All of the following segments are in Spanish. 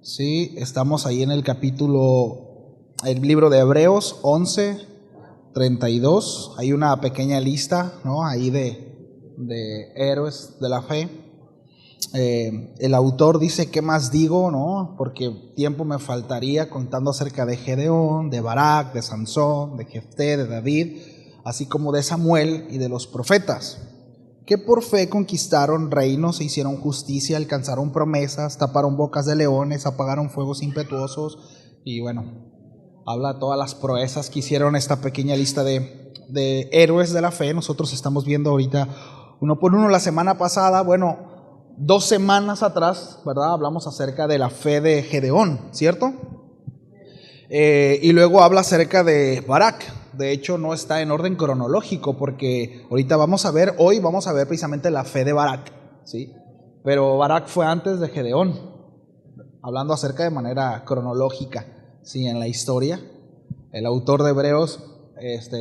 Sí, estamos ahí en el el libro de Hebreos 11:32. Hay una pequeña lista, ¿no?, ahí de héroes de la fe. El autor dice: ¿qué más digo?, ¿no? Porque tiempo me faltaría contando acerca de Gedeón, de Barak, de Sansón, de Jefté, de David, así como de Samuel y de los profetas, que por fe conquistaron reinos, e hicieron justicia, alcanzaron promesas, taparon bocas de leones, apagaron fuegos impetuosos. Y bueno, habla de todas las proezas que hicieron esta pequeña lista de héroes de la fe. Nosotros estamos viendo ahorita uno por uno. La semana pasada, 2 semanas atrás, ¿verdad?, hablamos acerca de la fe de Gedeón, ¿cierto? Y luego habla acerca de Barak. De hecho, no está en orden cronológico, porque hoy vamos a ver precisamente la fe de Barak, ¿sí? Pero Barak fue antes de Gedeón, hablando acerca de manera cronológica, ¿sí?, en la historia. El autor de Hebreos,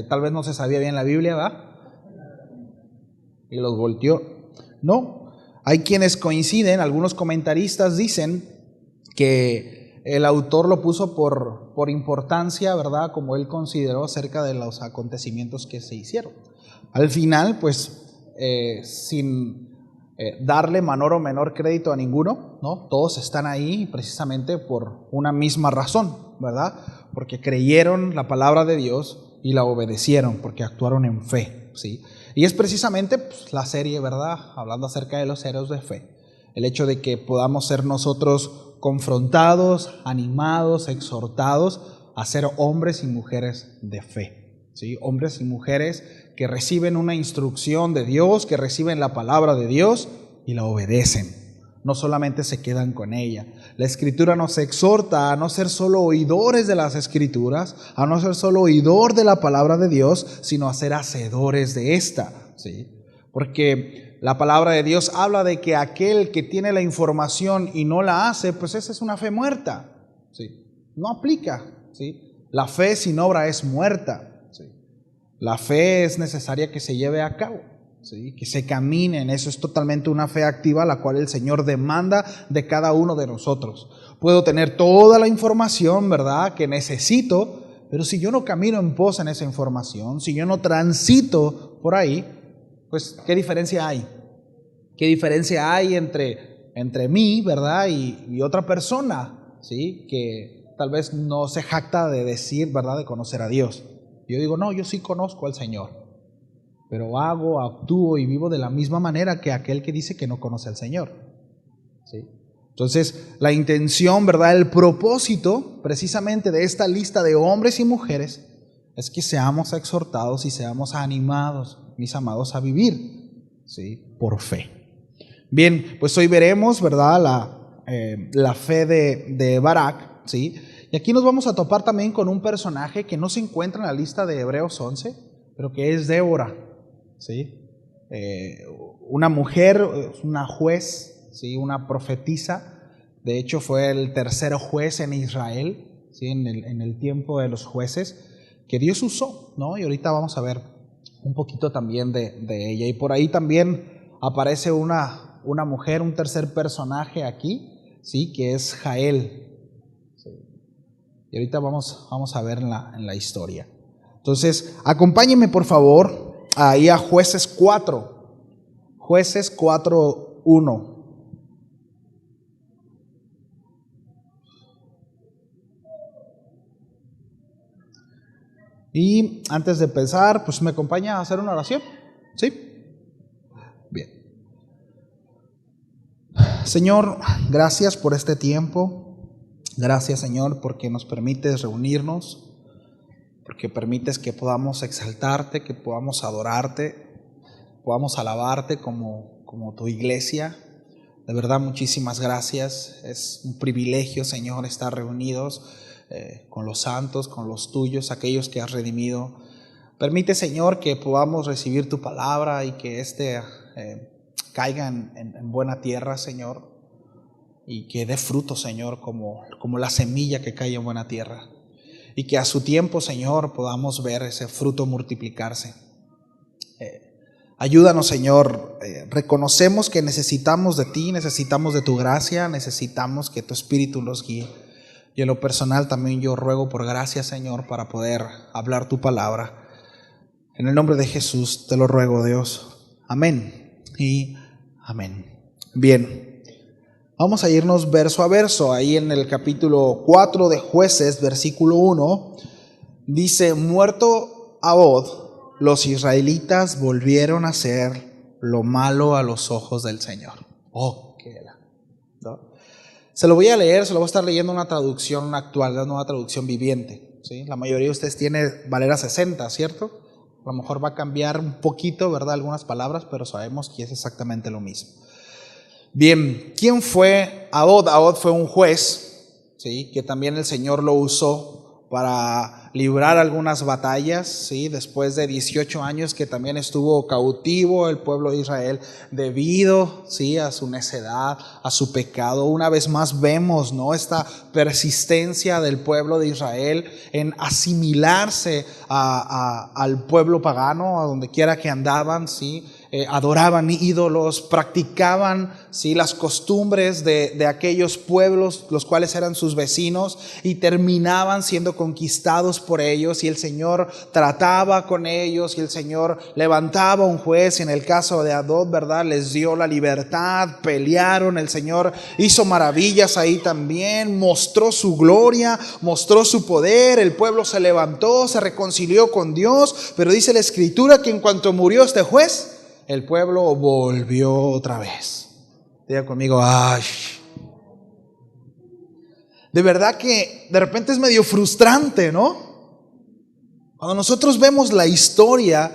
tal vez no se sabía bien la Biblia, ¿verdad? Y los volteó. No, hay quienes coinciden, algunos comentaristas dicen que el autor lo puso por importancia, ¿verdad?, como él consideró acerca de los acontecimientos que se hicieron. Al final, pues, sin darle mayor o menor crédito a ninguno, ¿no?, todos están ahí precisamente por una misma razón, ¿verdad? Porque creyeron la palabra de Dios y la obedecieron, porque actuaron en fe, ¿sí? Y es precisamente, pues, la serie, ¿verdad?, hablando acerca de los héroes de fe. El hecho de que podamos ser nosotros confrontados, animados, exhortados a ser hombres y mujeres de fe, ¿sí? Hombres y mujeres que reciben una instrucción de Dios, que reciben la palabra de Dios y la obedecen. No solamente se quedan con ella. La Escritura nos exhorta a no ser solo oidores de las Escrituras, a no ser solo oidor de la palabra de Dios, sino a ser hacedores de esta, ¿sí? Porque la palabra de Dios habla de que aquel que tiene la información y no la hace, pues esa es una fe muerta, ¿sí? No aplica, ¿sí? La fe sin obra es muerta, ¿sí? La fe es necesaria que se lleve a cabo, ¿sí?, que se camine en eso. Es totalmente una fe activa, la cual el Señor demanda de cada uno de nosotros. Puedo tener toda la información, ¿verdad?, que necesito, pero si yo no camino en pos en esa información, si yo no transito por ahí, pues ¿qué diferencia hay? ¿Qué diferencia hay entre mí, ¿verdad?, y otra persona, ¿sí?, que tal vez no se jacta de decir, ¿verdad?, de conocer a Dios? Yo digo: no, yo sí conozco al Señor, pero actúo y vivo de la misma manera que aquel que dice que no conoce al Señor, ¿sí? Entonces, la intención, ¿verdad?, el propósito precisamente de esta lista de hombres y mujeres es que seamos exhortados y seamos animados, mis amados, a vivir, ¿sí?, por fe. Bien, pues hoy veremos, ¿verdad?, la fe de Barak, ¿sí? Y aquí nos vamos a topar también con un personaje que no se encuentra en la lista de Hebreos 11, pero que es Débora, ¿sí? Una mujer, una juez, ¿sí?, una profetisa. De hecho, fue el tercer juez en Israel, ¿sí?, en el tiempo de los jueces, que Dios usó, ¿no? Y ahorita vamos a ver un poquito también de ella. Y por ahí también aparece una mujer, un tercer personaje aquí, ¿sí?, que es Jael. ¿Sí? Y ahorita vamos a ver en la historia. Entonces, acompáñenme por favor ahí a Jueces 4:1. Y antes de empezar, pues me acompaña a hacer una oración, ¿sí? Bien. Señor, gracias por este tiempo. Gracias, Señor, porque nos permites reunirnos, porque permites que podamos exaltarte, que podamos adorarte, podamos alabarte como tu iglesia. De verdad, muchísimas gracias. Es un privilegio, Señor, estar reunidos con los santos, con los tuyos, aquellos que has redimido. Permite, Señor, que podamos recibir tu palabra y que caiga en buena tierra, Señor, y que dé fruto, Señor, como la semilla que cae en buena tierra. Y que a su tiempo, Señor, podamos ver ese fruto multiplicarse. Ayúdanos, Señor. Reconocemos que necesitamos de ti, necesitamos de tu gracia, necesitamos que tu Espíritu nos guíe. Y en lo personal también yo ruego por gracia, Señor, para poder hablar tu palabra. En el nombre de Jesús te lo ruego, Dios. Amén y amén. Bien, vamos a irnos verso a verso. Ahí en el capítulo 4 de Jueces, versículo 1, dice: muerto Ahod, los israelitas volvieron a hacer lo malo a los ojos del Señor. Oh, qué era, ¿no? Se lo voy a leer, se lo voy a estar leyendo una traducción actual, una nueva traducción viviente, ¿sí? La mayoría de ustedes tiene Valera 60, ¿cierto? A lo mejor va a cambiar un poquito, ¿verdad? Algunas palabras, pero sabemos que es exactamente lo mismo. Bien, ¿quién fue Ahod? Ahod fue un juez, ¿sí? Que también el Señor lo usó para librar algunas batallas, ¿sí? Después de 18 años que también estuvo cautivo el pueblo de Israel debido, ¿sí? A su necedad, a su pecado. Una vez más vemos, ¿no? Esta persistencia del pueblo de Israel en asimilarse al pueblo pagano, a donde quiera que andaban, ¿sí? Adoraban ídolos, practicaban, ¿sí? Las costumbres de aquellos pueblos, los cuales eran sus vecinos, y terminaban siendo conquistados por ellos, y el Señor trataba con ellos, y el Señor levantaba un juez, y en el caso de Ahod, ¿verdad?, les dio la libertad, pelearon, el Señor hizo maravillas ahí también, mostró su gloria, mostró su poder, el pueblo se levantó, se reconcilió con Dios, pero dice la Escritura que en cuanto murió este juez, el pueblo volvió otra vez. Diga conmigo, ¡ay! De verdad que de repente es medio frustrante, ¿no? Cuando nosotros vemos la historia,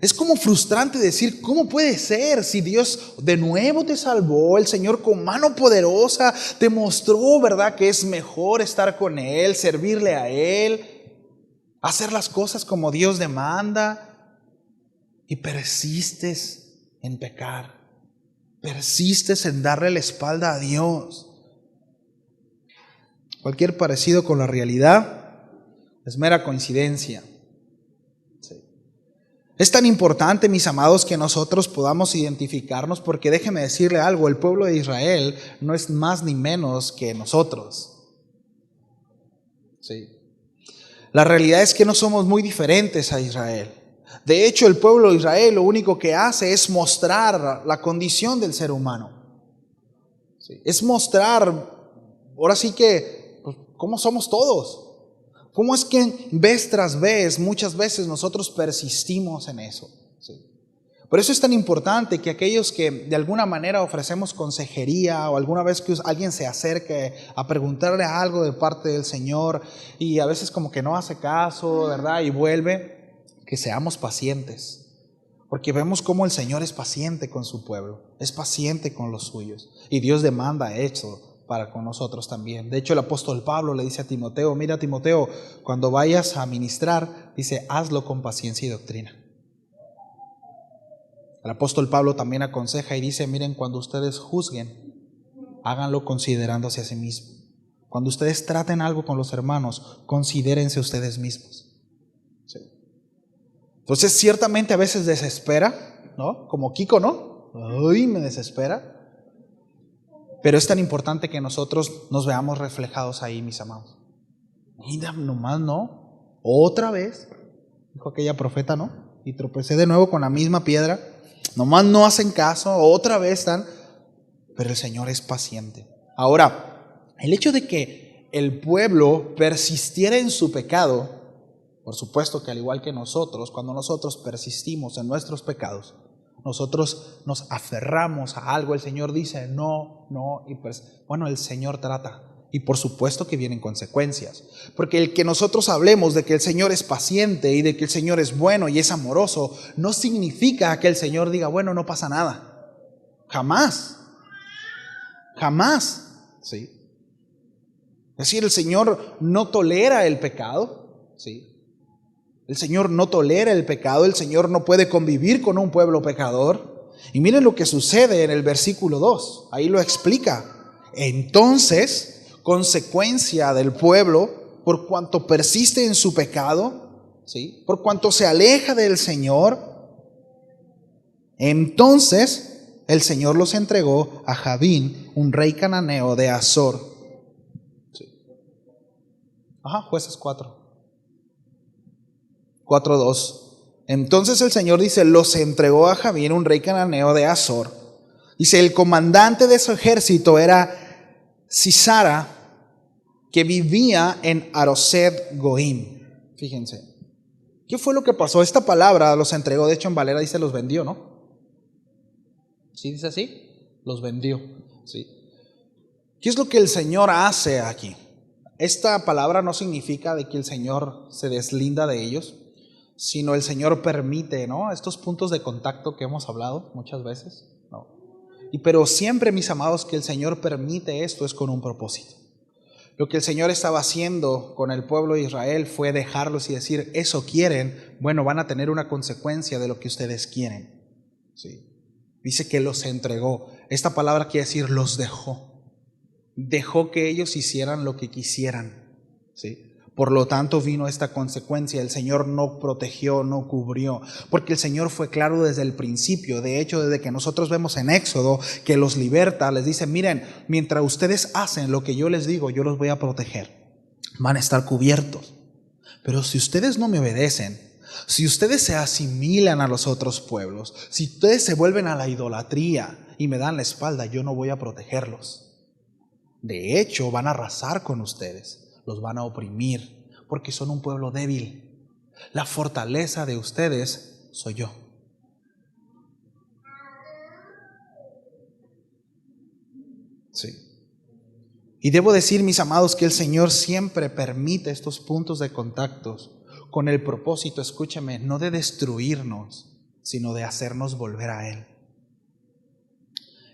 es como frustrante decir, ¿cómo puede ser? Si Dios de nuevo te salvó, el Señor con mano poderosa te mostró, ¿verdad?, que es mejor estar con Él, servirle a Él, hacer las cosas como Dios demanda. Y persistes en pecar, persistes en darle la espalda a Dios. Cualquier parecido con la realidad es mera coincidencia. Sí. Es tan importante, mis amados, que nosotros podamos identificarnos, porque déjeme decirle algo, el pueblo de Israel no es más ni menos que nosotros. Sí. La realidad es que no somos muy diferentes a Israel. De hecho, el pueblo de Israel lo único que hace es mostrar la condición del ser humano. Sí. Es mostrar, ahora sí que, pues, cómo somos todos. Cómo es que vez tras vez, muchas veces nosotros persistimos en eso. Sí. Por eso es tan importante que aquellos que de alguna manera ofrecemos consejería, o alguna vez que alguien se acerque a preguntarle algo de parte del Señor y a veces como que no hace caso, ¿verdad?, y vuelve, que seamos pacientes, porque vemos cómo el Señor es paciente con su pueblo, es paciente con los suyos, y Dios demanda eso para con nosotros también. De hecho, el apóstol Pablo le dice a Timoteo, mira Timoteo, cuando vayas a ministrar, dice, hazlo con paciencia y doctrina. El apóstol Pablo también aconseja y dice, miren, cuando ustedes juzguen, háganlo considerándose a sí mismos. Cuando ustedes traten algo con los hermanos, considérense ustedes mismos. Sí. Entonces, ciertamente a veces desespera, ¿no? Como Kiko, ¿no? Ay, me desespera. Pero es tan importante que nosotros nos veamos reflejados ahí, mis amados. Mira, nomás no. Otra vez, dijo aquella profeta, ¿no? Y tropecé de nuevo con la misma piedra. Nomás no hacen caso, otra vez están. Pero el Señor es paciente. Ahora, el hecho de que el pueblo persistiera en su pecado, por supuesto que al igual que nosotros, cuando nosotros persistimos en nuestros pecados, nosotros nos aferramos a algo, el Señor dice no, y pues, bueno, el Señor trata. Y por supuesto que vienen consecuencias. Porque el que nosotros hablemos de que el Señor es paciente y de que el Señor es bueno y es amoroso, no significa que el Señor diga, bueno, no pasa nada. Jamás. Jamás. ¿Sí? Es decir, el Señor no tolera el pecado. ¿Sí? El Señor no tolera el pecado, el Señor no puede convivir con un pueblo pecador. Y miren lo que sucede en el versículo 2, ahí lo explica. Entonces, consecuencia del pueblo, por cuanto persiste en su pecado, ¿sí?, por cuanto se aleja del Señor, Entonces el Señor los entregó a Jabín, un rey cananeo de Azor. Sí. Jueces 4:2. Entonces el Señor dice, los entregó a Jabín, un rey cananeo de Azor. Dice, el comandante de su ejército era Sisara, que vivía en Aroset Goim. Fíjense, ¿qué fue lo que pasó? Esta palabra los entregó, de hecho en Valera dice los vendió, ¿no? ¿Sí dice así? Los vendió, ¿sí? ¿Qué es lo que el Señor hace aquí? Esta palabra no significa de que el Señor se deslinda de ellos, sino el Señor permite, ¿no? Estos puntos de contacto que hemos hablado muchas veces, ¿no? Pero siempre, mis amados, que el Señor permite esto es con un propósito. Lo que el Señor estaba haciendo con el pueblo de Israel fue dejarlos y decir, eso quieren, bueno, van a tener una consecuencia de lo que ustedes quieren. ¿Sí? Dice que los entregó. Esta palabra quiere decir los dejó. Dejó que ellos hicieran lo que quisieran. ¿Sí? Por lo tanto vino esta consecuencia. El Señor no protegió, no cubrió, porque el Señor fue claro desde el principio. De hecho, desde que nosotros vemos en Éxodo que los liberta, les dice, miren, mientras ustedes hacen lo que yo les digo, yo los voy a proteger. Van a estar cubiertos. Pero si ustedes no me obedecen, si ustedes se asimilan a los otros pueblos, si ustedes se vuelven a la idolatría y me dan la espalda, yo no voy a protegerlos. De hecho, van a arrasar con ustedes. Los van a oprimir, porque son un pueblo débil. La fortaleza de ustedes soy yo. Sí. Y debo decir, mis amados, que el Señor siempre permite estos puntos de contactos con el propósito, escúcheme, no de destruirnos, sino de hacernos volver a Él.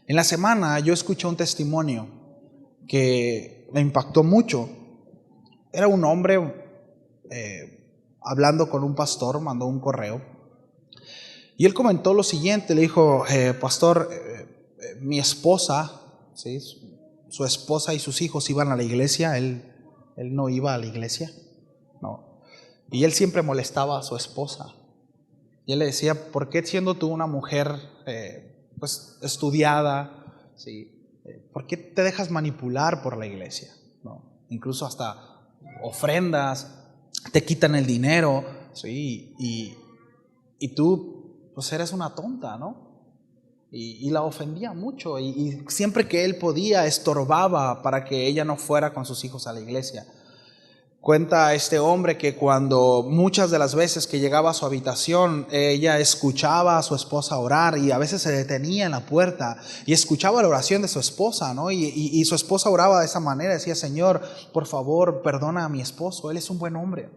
En la semana yo escuché un testimonio que me impactó mucho. Era un hombre hablando con un pastor, mandó un correo y él comentó lo siguiente, le dijo, pastor, mi esposa, ¿sí? Su esposa y sus hijos iban a la iglesia, él no iba a la iglesia, no, y él siempre molestaba a su esposa y él le decía, ¿por qué siendo tú una mujer pues estudiada, ¿sí? ¿Por qué te dejas manipular por la iglesia? ¿No? Incluso hasta ofrendas, te quitan el dinero, ¿sí? Y tú pues eres una tonta, ¿no? Y la ofendía mucho y siempre que él podía estorbaba para que ella no fuera con sus hijos a la iglesia. Cuenta este hombre que cuando muchas de las veces que llegaba a su habitación, ella escuchaba a su esposa orar y a veces se detenía en la puerta y escuchaba la oración de su esposa, ¿no? Y su esposa oraba de esa manera, decía, Señor, por favor, perdona a mi esposo, él es un buen hombre.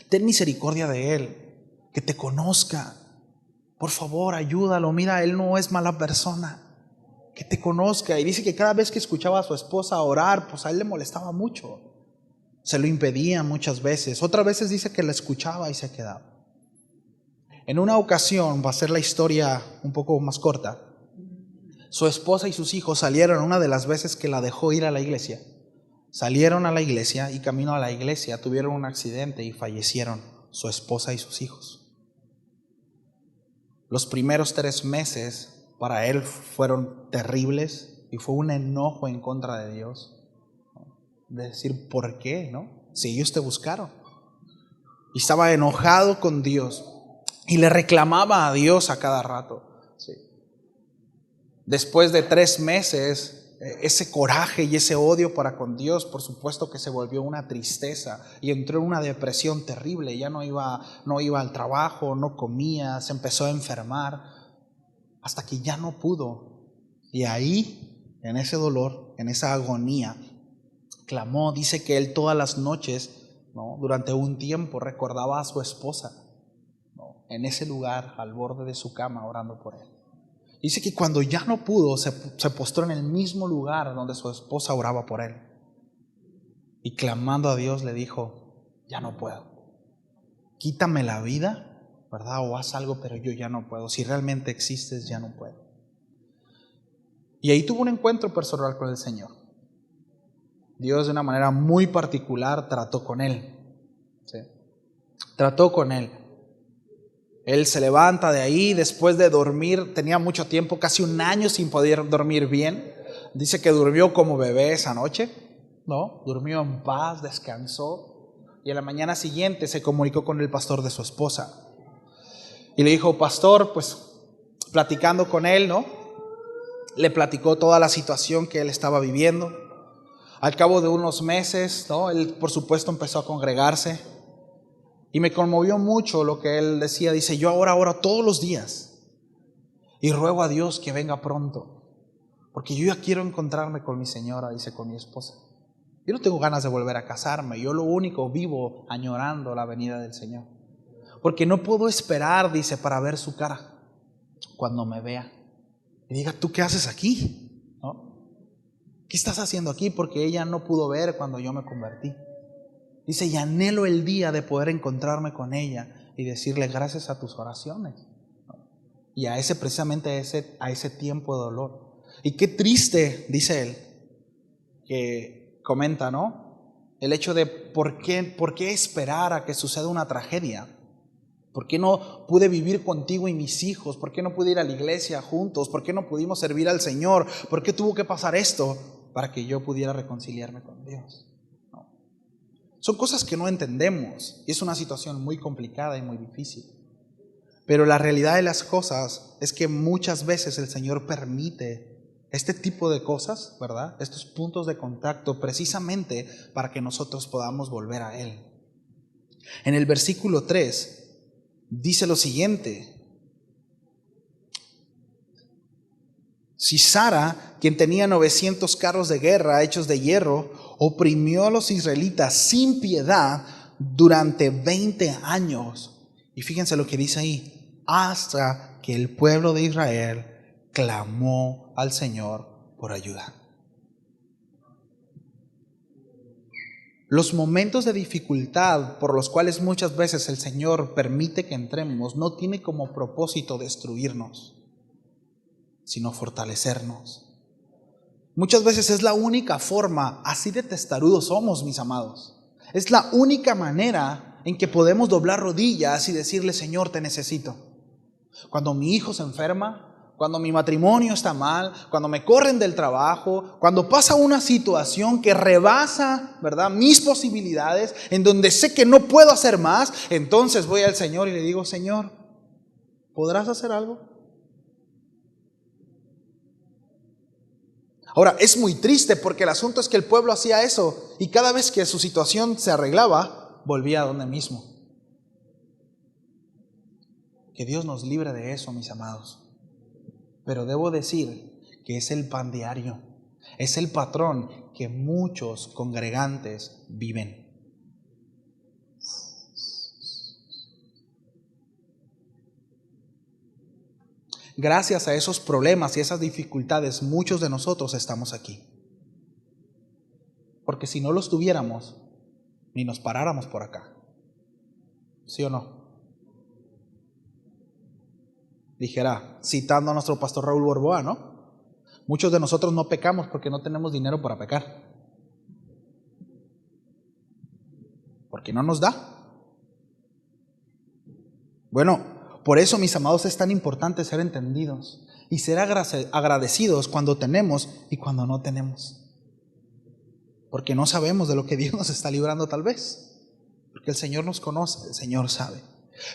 Ten misericordia de él, que te conozca. Por favor, ayúdalo, mira, él no es mala persona. Que te conozca. Y dice que cada vez que escuchaba a su esposa orar, pues a él le molestaba mucho. Se lo impedía muchas veces. Otras veces dice que la escuchaba y se quedaba. En una ocasión, va a ser la historia un poco más corta, su esposa y sus hijos salieron una de las veces que la dejó ir a la iglesia. Salieron a la iglesia y camino a la iglesia tuvieron un accidente y fallecieron su esposa y sus hijos. Los primeros 3 meses para él fueron terribles y fue un enojo en contra de Dios. De decir, ¿por qué? ¿No? Si ellos te buscaron. Y estaba enojado con Dios y le reclamaba a Dios a cada rato. Sí. Después de 3 meses, ese coraje y ese odio para con Dios, por supuesto que se volvió una tristeza y entró en una depresión terrible. Ya no iba al trabajo, no comía, se empezó a enfermar hasta que ya no pudo. Y ahí, en ese dolor, en esa agonía, clamó. Dice que él todas las noches, ¿no?, durante un tiempo recordaba a su esposa, ¿no?, en ese lugar, al borde de su cama, orando por él. Dice que cuando ya no pudo, se postró en el mismo lugar donde su esposa oraba por él. Y clamando a Dios le dijo, ya no puedo. Quítame la vida, ¿verdad? O haz algo, pero yo ya no puedo. Si realmente existes, ya no puedo. Y ahí tuvo un encuentro personal con el Señor. Dios de una manera muy particular trató con él. ¿Sí? Trató con él. Él se levanta de ahí después de dormir, tenía mucho tiempo, casi un año sin poder dormir bien. Dice que durmió como bebé esa noche, ¿no? Durmió en paz, descansó. Y a la mañana siguiente se comunicó con el pastor de su esposa. Y le dijo, pastor, pues platicando con él, ¿no? Le platicó toda la situación que él estaba viviendo. Al cabo de unos meses, ¿no? Él, por supuesto, empezó a congregarse. Y me conmovió mucho lo que él decía. Dice, yo ahora oro todos los días y ruego a Dios que venga pronto, porque yo ya quiero encontrarme con mi señora, dice, con mi esposa. Yo no tengo ganas de volver a casarme. Yo lo único vivo añorando la venida del Señor, porque no puedo esperar, dice, para ver su cara cuando me vea y diga, ¿tú qué haces aquí? ¿No? ¿Qué estás haciendo aquí? Porque ella no pudo ver cuando yo me convertí. Dice, y anhelo el día de poder encontrarme con ella y decirle gracias a tus oraciones. Y a ese, precisamente a ese tiempo de dolor. Y qué triste, dice él, que comenta, ¿no? El hecho de por qué esperar a que suceda una tragedia. ¿Por qué no pude vivir contigo y mis hijos? ¿Por qué no pude ir a la iglesia juntos? ¿Por qué no pudimos servir al Señor? ¿Por qué tuvo que pasar esto para que yo pudiera reconciliarme con Dios? Son cosas que no entendemos y es una situación muy complicada y muy difícil. Pero la realidad de las cosas es que muchas veces el Señor permite este tipo de cosas, ¿verdad? Estos puntos de contacto precisamente para que nosotros podamos volver a Él. En el versículo 3 dice lo siguiente. Si Sara, quien tenía 900 carros de guerra hechos de hierro, oprimió a los israelitas sin piedad durante 20 años. Y fíjense lo que dice ahí, hasta que el pueblo de Israel clamó al Señor por ayuda. Los momentos de dificultad por los cuales muchas veces el Señor permite que entremos no tiene como propósito destruirnos, sino fortalecernos. Muchas veces es la única forma, así de testarudos somos, mis amados. Es la única manera en que podemos doblar rodillas y decirle, Señor, te necesito. Cuando mi hijo se enferma, cuando mi matrimonio está mal, cuando me corren del trabajo, cuando pasa una situación que rebasa, ¿verdad?, mis posibilidades, en donde sé que no puedo hacer más, entonces voy al Señor y le digo, Señor, ¿podrás hacer algo? Ahora, es muy triste porque el asunto es que el pueblo hacía eso y cada vez que su situación se arreglaba, volvía a donde mismo. Que Dios nos libre de eso, mis amados. Pero debo decir que es el pan diario, es el patrón que muchos congregantes viven. Gracias a esos problemas y esas dificultades, muchos de nosotros estamos aquí. Porque si no los tuviéramos, ni nos paráramos por acá. ¿Sí o no? Dijera, citando a nuestro pastor Raúl Borboa, ¿no? Muchos de nosotros no pecamos porque no tenemos dinero para pecar. Porque no nos da. Bueno, por eso, mis amados, es tan importante ser entendidos y ser agradecidos cuando tenemos y cuando no tenemos. Porque no sabemos de lo que Dios nos está librando tal vez. Porque el Señor nos conoce, el Señor sabe.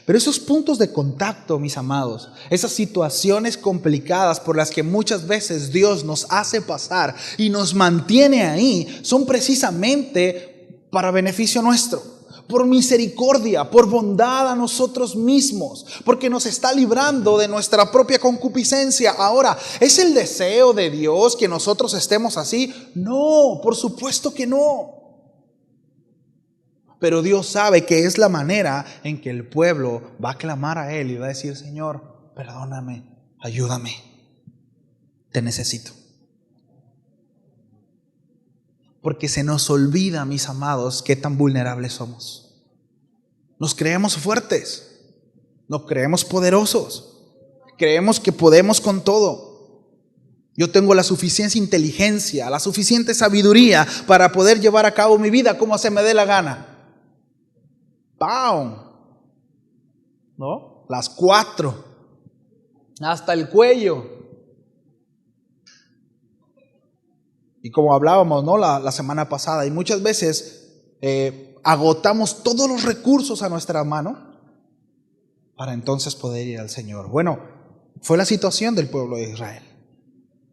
Pero esos puntos de contacto, mis amados, esas situaciones complicadas por las que muchas veces Dios nos hace pasar y nos mantiene ahí, son precisamente para beneficio nuestro. Por misericordia, por bondad a nosotros mismos, porque nos está librando de nuestra propia concupiscencia. Ahora, ¿es el deseo de Dios que nosotros estemos así? No, por supuesto que no. Pero Dios sabe que es la manera en que el pueblo va a clamar a Él y va a decir, Señor, perdóname, ayúdame, te necesito. Porque se nos olvida, mis amados, qué tan vulnerables somos. Nos creemos fuertes, nos creemos poderosos, creemos que podemos con todo. Yo tengo la suficiente inteligencia, la suficiente sabiduría para poder llevar a cabo mi vida como se me dé la gana. ¡Pam! ¿No? las 4, hasta el cuello. Y como hablábamos, ¿no? la semana pasada, y muchas veces agotamos todos los recursos a nuestra mano para entonces poder ir al Señor. Bueno, fue la situación del pueblo de Israel.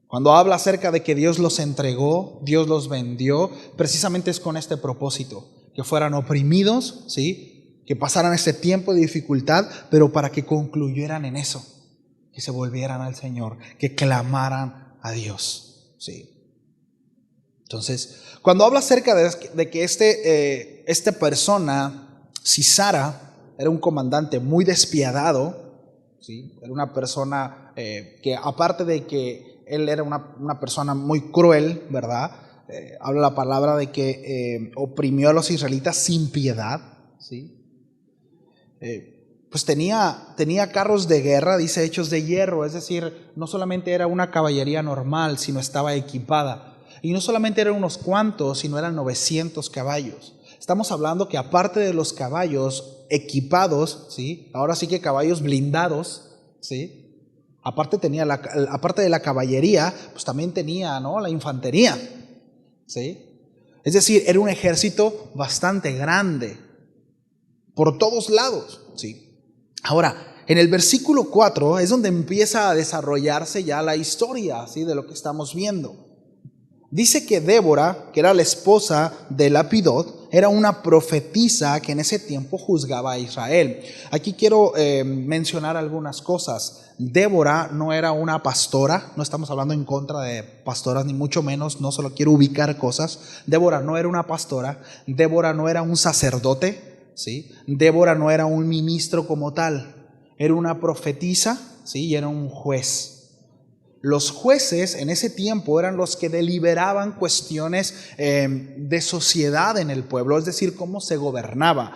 Cuando habla acerca de que Dios los entregó, Dios los vendió, precisamente es con este propósito, que fueran oprimidos, ¿sí? Que pasaran ese tiempo de dificultad, pero para que concluyeran en eso, que se volvieran al Señor, que clamaran a Dios, ¿sí? Entonces, cuando habla acerca de que esta persona, Sisara, era un comandante muy despiadado, ¿sí? Era una persona que aparte de que él era una persona muy cruel, ¿verdad? Habla la palabra de que oprimió a los israelitas sin piedad, ¿sí? Pues tenía carros de guerra, dice, hechos de hierro, es decir, no solamente era una caballería normal, sino estaba equipada. Y no solamente eran unos cuantos, sino eran 900 caballos. Estamos hablando que aparte de los caballos equipados, ¿sí? Ahora sí que caballos blindados, ¿sí? Aparte de la caballería, pues también tenía, ¿no? La infantería, ¿sí? Es decir, era un ejército bastante grande, por todos lados, ¿sí? Ahora, en el versículo 4 es donde empieza a desarrollarse ya la historia, ¿sí? De lo que estamos viendo. Dice que Débora, que era la esposa de Lapidot, era una profetisa que en ese tiempo juzgaba a Israel. Aquí quiero mencionar algunas cosas. Débora no era una pastora, no estamos hablando en contra de pastoras ni mucho menos, no solo quiero ubicar cosas. Débora no era una pastora, Débora no era un sacerdote, ¿sí? Débora no era un ministro como tal, era una profetisa, ¿sí? Y era un juez. Los jueces en ese tiempo eran los que deliberaban cuestiones de sociedad en el pueblo, es decir, cómo se gobernaba,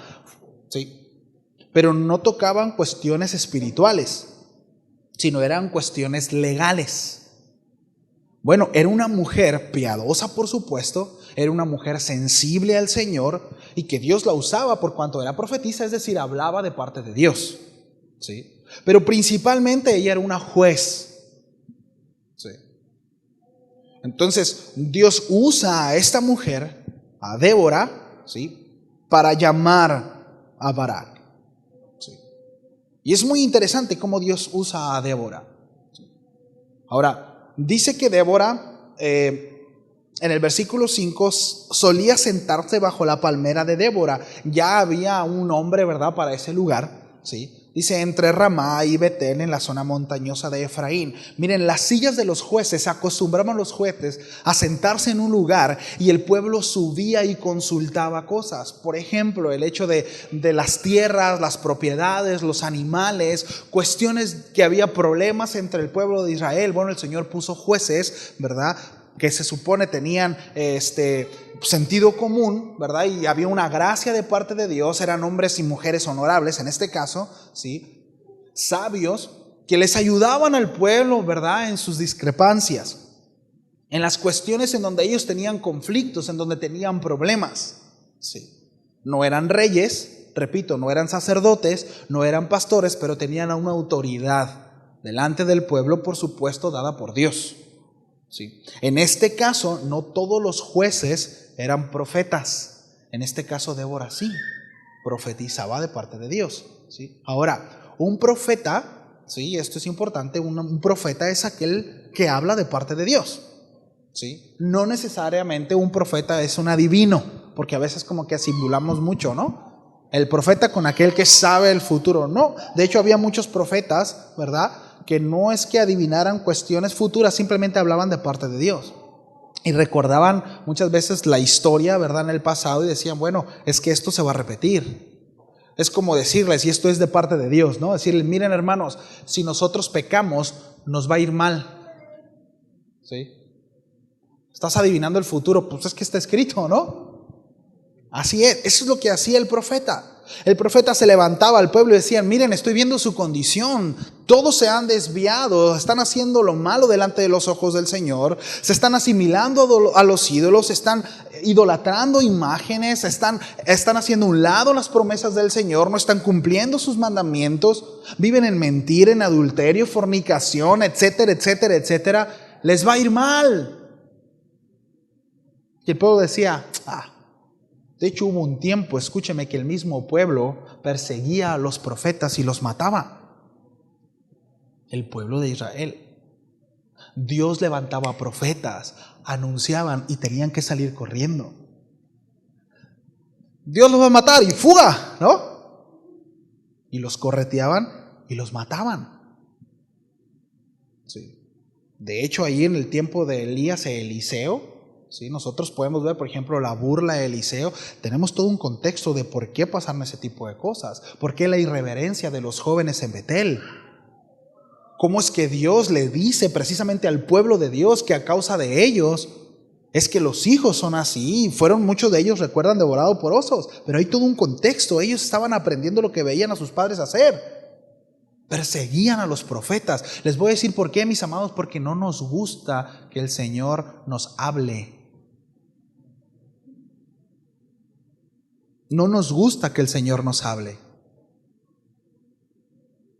¿sí? Pero no tocaban cuestiones espirituales, sino eran cuestiones legales. Bueno, era una mujer piadosa, por supuesto, era una mujer sensible al Señor y que Dios la usaba por cuanto era profetisa, es decir, hablaba de parte de Dios, ¿sí? Pero principalmente ella era una juez. Sí. Entonces Dios usa a esta mujer, a Débora, ¿sí? Para llamar a Barak, ¿sí? Y es muy interesante cómo Dios usa a Débora, ¿sí? Ahora, dice que Débora en el versículo 5 solía sentarse bajo la palmera de Débora. Ya había un nombre, ¿verdad?, para ese lugar, ¿sí? Dice, entre Ramá y Betel, en la zona montañosa de Efraín. Miren, las sillas de los jueces, acostumbraban los jueces a sentarse en un lugar y el pueblo subía y consultaba cosas. Por ejemplo, el hecho de las tierras, las propiedades, los animales, cuestiones que había problemas entre el pueblo de Israel. Bueno, el Señor puso jueces, ¿verdad?, que se supone tenían sentido común, ¿verdad? Y había una gracia de parte de Dios, eran hombres y mujeres honorables, en este caso, ¿sí? Sabios, que les ayudaban al pueblo, ¿verdad?, en sus discrepancias, en las cuestiones en donde ellos tenían conflictos, en donde tenían problemas, ¿sí? No eran reyes, repito, no eran sacerdotes, no eran pastores, pero tenían una autoridad delante del pueblo, por supuesto, dada por Dios. Sí. En este caso, no todos los jueces eran profetas. En este caso, Débora sí profetizaba de parte de Dios, ¿sí? Ahora, un profeta, ¿sí?, esto es importante, un profeta es aquel que habla de parte de Dios, ¿sí? No necesariamente un profeta es un adivino, porque a veces como que asimilamos mucho, ¿no? El profeta con aquel que sabe el futuro. No, de hecho había muchos profetas, ¿verdad?, que no es que adivinaran cuestiones futuras, simplemente hablaban de parte de Dios. Y recordaban muchas veces la historia, ¿verdad?, en el pasado, y decían, bueno, es que esto se va a repetir. Es como decirles, y esto es de parte de Dios, ¿no? Decirles, miren hermanos, si nosotros pecamos, nos va a ir mal. ¿Sí? Estás adivinando el futuro, pues es que está escrito, ¿no? Así es, eso es lo que hacía el profeta. El profeta se levantaba al pueblo y decían: miren, estoy viendo su condición. Todos se han desviado, están haciendo lo malo delante de los ojos del Señor, se están asimilando a los ídolos, están idolatrando imágenes, están haciendo a un lado las promesas del Señor, no están cumpliendo sus mandamientos, viven en mentira, en adulterio, fornicación, etcétera, etcétera, etcétera. Les va a ir mal. Y el pueblo decía: de hecho hubo un tiempo, escúcheme, que el mismo pueblo perseguía a los profetas y los mataba. El pueblo de Israel. Dios levantaba profetas, anunciaban y tenían que salir corriendo. Dios los va a matar y fuga, ¿no? Y los correteaban y los mataban. Sí. De hecho, ahí en el tiempo de Elías e Eliseo, ¿sí? Nosotros podemos ver, por ejemplo, la burla de Eliseo. Tenemos todo un contexto de por qué pasaron ese tipo de cosas. Por qué la irreverencia de los jóvenes en Betel. Cómo es que Dios le dice precisamente al pueblo de Dios que a causa de ellos es que los hijos son así. Fueron muchos de ellos, recuerdan, devorados por osos. Pero hay todo un contexto. Ellos estaban aprendiendo lo que veían a sus padres hacer. Perseguían a los profetas. Les voy a decir por qué, mis amados. Porque no nos gusta que el Señor nos hable. No nos gusta que el Señor nos hable.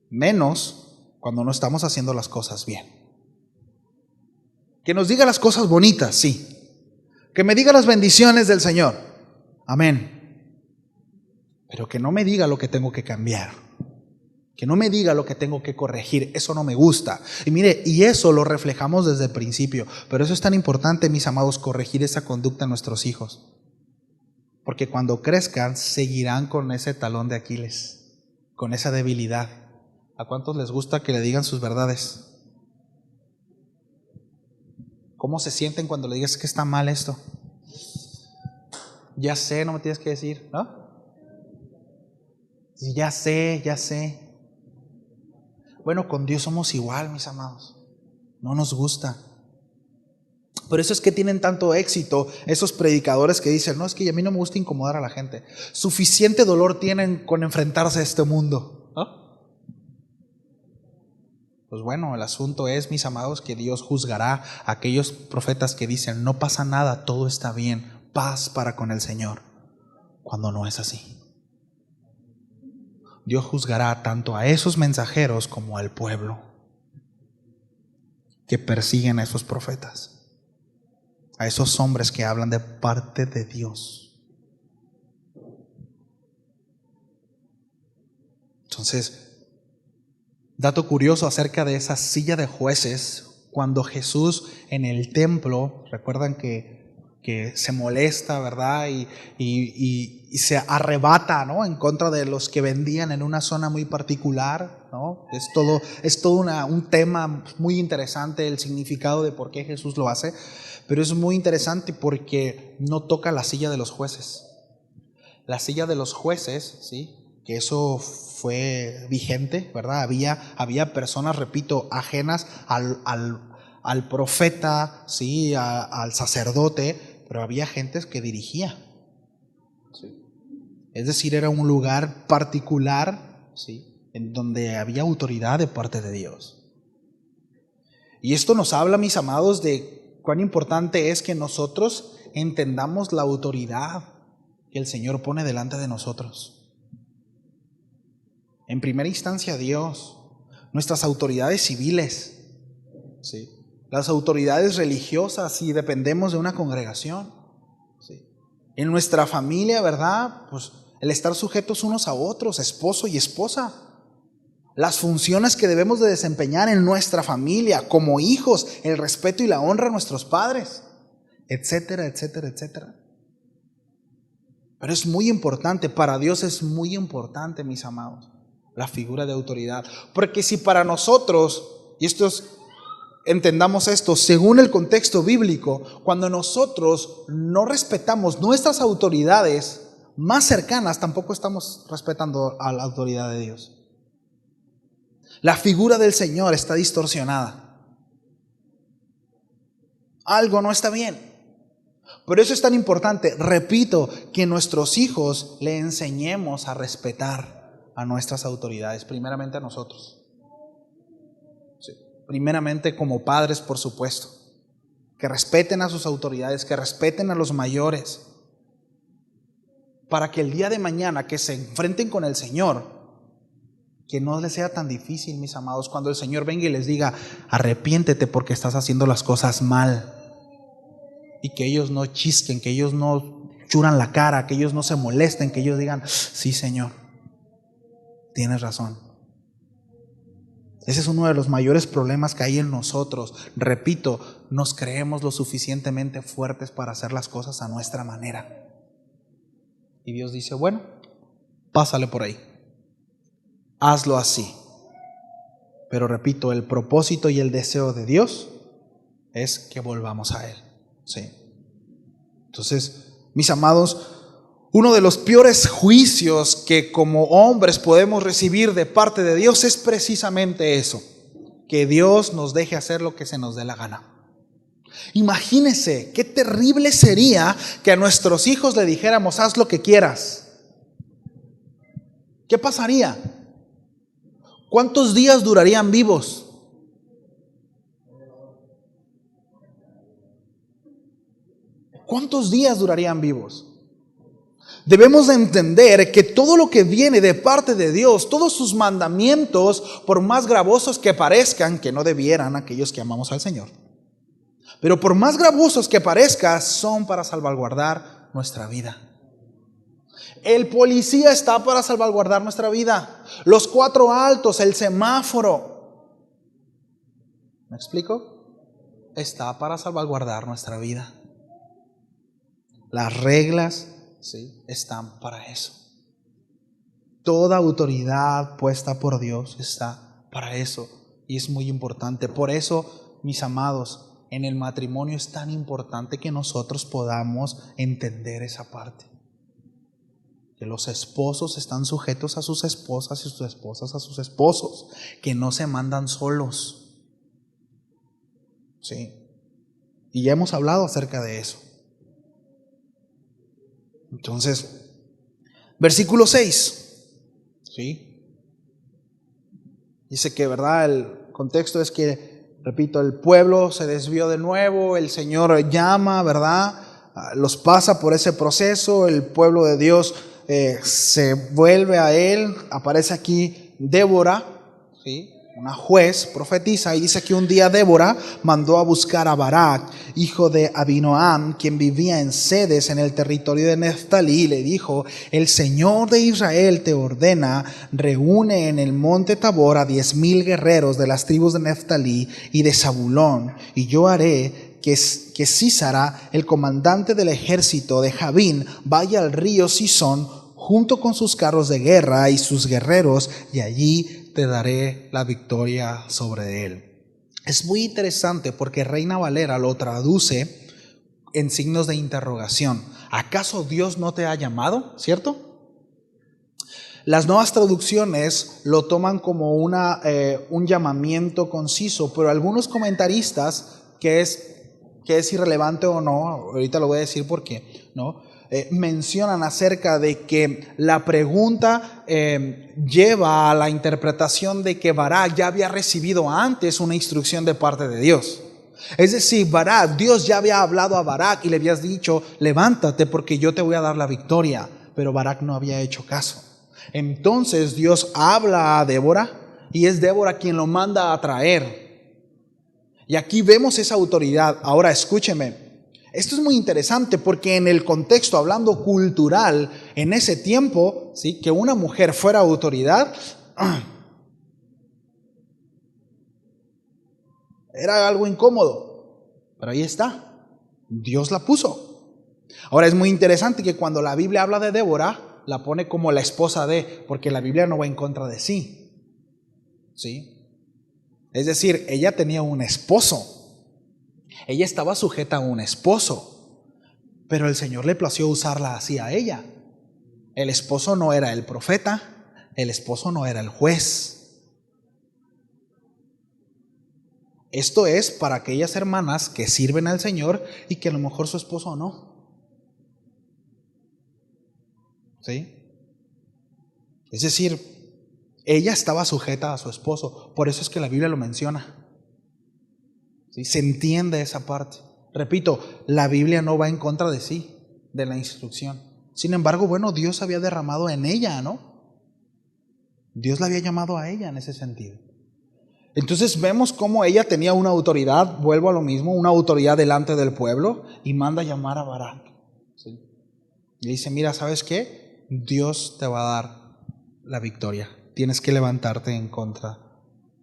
Menos cuando no estamos haciendo las cosas bien. Que nos diga las cosas bonitas, sí. Que me diga las bendiciones del Señor. Amén. Pero que no me diga lo que tengo que cambiar. Que no me diga lo que tengo que corregir. Eso no me gusta. Y mire, y eso lo reflejamos desde el principio. Pero eso es tan importante, mis amados, corregir esa conducta en nuestros hijos. Porque cuando crezcan, seguirán con ese talón de Aquiles, con esa debilidad. ¿A cuántos les gusta que le digan sus verdades? ¿Cómo se sienten cuando le digas que está mal esto? Ya sé, no me tienes que decir, ¿no? Ya sé. Bueno, con Dios somos igual, mis amados. No nos gusta. Por eso es que tienen tanto éxito esos predicadores que dicen: no, es que a mí no me gusta incomodar a la gente. Suficiente dolor tienen con enfrentarse a este mundo, ¿no? Pues bueno, el asunto es, mis amados, que Dios juzgará a aquellos profetas que dicen: no pasa nada, todo está bien, paz para con el Señor, cuando no es así. Dios juzgará tanto a esos mensajeros como al pueblo que persiguen a esos profetas, a esos hombres que hablan de parte de Dios. Entonces, dato curioso acerca de esa silla de jueces, cuando Jesús en el templo, recuerdan que se molesta, ¿verdad? Y se arrebata, ¿no? En contra de los que vendían en una zona muy particular, ¿no? Es todo un tema muy interesante, el significado de por qué Jesús lo hace, pero es muy interesante porque no toca la silla de los jueces. La silla de los jueces, ¿sí? Que eso fue vigente, ¿verdad? Había personas, repito, ajenas al profeta, ¿sí? Al sacerdote, pero había gentes que dirigía, ¿sí? Es decir, era un lugar particular, ¿sí? En donde había autoridad de parte de Dios. Y esto nos habla, mis amados, de cuán importante es que nosotros entendamos la autoridad que el Señor pone delante de nosotros. En primera instancia, Dios, nuestras autoridades civiles, ¿sí? Las autoridades religiosas si dependemos de una congregación, ¿sí? En nuestra familia, ¿verdad? Pues el estar sujetos unos a otros, esposo y esposa. Las funciones que debemos de desempeñar en nuestra familia, como hijos, el respeto y la honra a nuestros padres, etcétera, etcétera, etcétera. Pero es muy importante, para Dios es muy importante, mis amados, la figura de autoridad. Porque si para nosotros, y entendamos esto, según el contexto bíblico, cuando nosotros no respetamos nuestras autoridades más cercanas, tampoco estamos respetando a la autoridad de Dios. La figura del Señor está distorsionada. Algo no está bien. Por eso es tan importante, repito, que nuestros hijos le enseñemos a respetar a nuestras autoridades, primeramente a nosotros. Sí. Primeramente como padres, por supuesto. Que respeten a sus autoridades, que respeten a los mayores. Para que el día de mañana que se enfrenten con el Señor, que no les sea tan difícil, mis amados, cuando el Señor venga y les diga, arrepiéntete porque estás haciendo las cosas mal. Y que ellos no chisquen, que ellos no churan la cara, que ellos no se molesten, que ellos digan, sí, Señor, tienes razón. Ese es uno de los mayores problemas que hay en nosotros. Repito, nos creemos lo suficientemente fuertes para hacer las cosas a nuestra manera. Y Dios dice, bueno, pásale por ahí. Hazlo así. Pero repito, el propósito y el deseo de Dios es que volvamos a Él. Sí. Entonces, mis amados, uno de los peores juicios que como hombres podemos recibir de parte de Dios es precisamente eso, que Dios nos deje hacer lo que se nos dé la gana. Imagínense qué terrible sería que a nuestros hijos le dijéramos, haz lo que quieras. ¿Qué pasaría? ¿Cuántos días durarían vivos? ¿Cuántos días durarían vivos? Debemos de entender que todo lo que viene de parte de Dios, todos sus mandamientos, por más gravosos que parezcan, que no debieran aquellos que amamos al Señor, pero por más gravosos que parezcan, son para salvaguardar nuestra vida. El policía está para salvaguardar nuestra vida. Los 4 altos, el semáforo, ¿me explico? Está para salvaguardar nuestra vida. Las reglas, sí, están para eso. Toda autoridad puesta por Dios está para eso. Y es muy importante. Por eso, mis amados, en el matrimonio es tan importante que nosotros podamos entender esa parte. Que los esposos están sujetos a sus esposas y sus esposas a sus esposos. Que no se mandan solos. Sí. Y ya hemos hablado acerca de eso. Entonces, versículo 6, ¿sí? Dice que, ¿verdad? El contexto es que, repito, el pueblo se desvió de nuevo, el Señor llama, ¿verdad? Los pasa por ese proceso, el pueblo de Dios se vuelve a Él, aparece aquí Débora, ¿sí? Una juez profetiza y dice que un día Débora mandó a buscar a Barak, hijo de Abinoam, quien vivía en Cedes en el territorio de Neftalí, y le dijo, el Señor de Israel te ordena, reúne en el monte Tabor a 10,000 guerreros de las tribus de Neftalí y de Zabulón, y yo haré que Sísara, el comandante del ejército de Javín, vaya al río Sison junto con sus carros de guerra y sus guerreros, y allí te daré la victoria sobre él. Es muy interesante porque Reina Valera lo traduce en signos de interrogación. ¿Acaso Dios no te ha llamado? ¿Cierto? Las nuevas traducciones lo toman como un llamamiento conciso, pero algunos comentaristas, que es irrelevante o no, ahorita lo voy a decir por qué, ¿no? Mencionan acerca de que la pregunta lleva a la interpretación de que Barak ya había recibido antes una instrucción de parte de Dios. Es decir, Dios ya había hablado a Barak y le habías dicho, levántate porque yo te voy a dar la victoria, pero Barak no había hecho caso. Entonces Dios habla a Débora y es Débora quien lo manda a traer. Y aquí vemos esa autoridad. Ahora escúcheme. Esto es muy interesante porque en el contexto, hablando cultural, en ese tiempo, ¿sí?, que una mujer fuera autoridad era algo incómodo, pero ahí está, Dios la puso. Ahora es muy interesante que cuando la Biblia habla de Débora, la pone como la esposa de, porque la Biblia no va en contra de sí, ¿sí? Es decir, ella tenía un esposo. Ella estaba sujeta a un esposo, pero el Señor le plació usarla así a ella. El esposo no era el profeta, el esposo no era el juez. Esto es para aquellas hermanas que sirven al Señor y que a lo mejor su esposo no. ¿sí? Es decir, ella estaba sujeta a su esposo, por eso es que la Biblia lo menciona, ¿sí? Se entiende esa parte. Repito, la Biblia no va en contra de sí, de la instrucción. Sin embargo, bueno, Dios había derramado en ella, ¿no? Dios la había llamado a ella en ese sentido. Entonces vemos cómo ella tenía una autoridad, vuelvo a lo mismo, una autoridad delante del pueblo, y manda a llamar a Barak, ¿sí? Y dice, mira, ¿sabes qué? Dios te va a dar la victoria. Tienes que levantarte en contra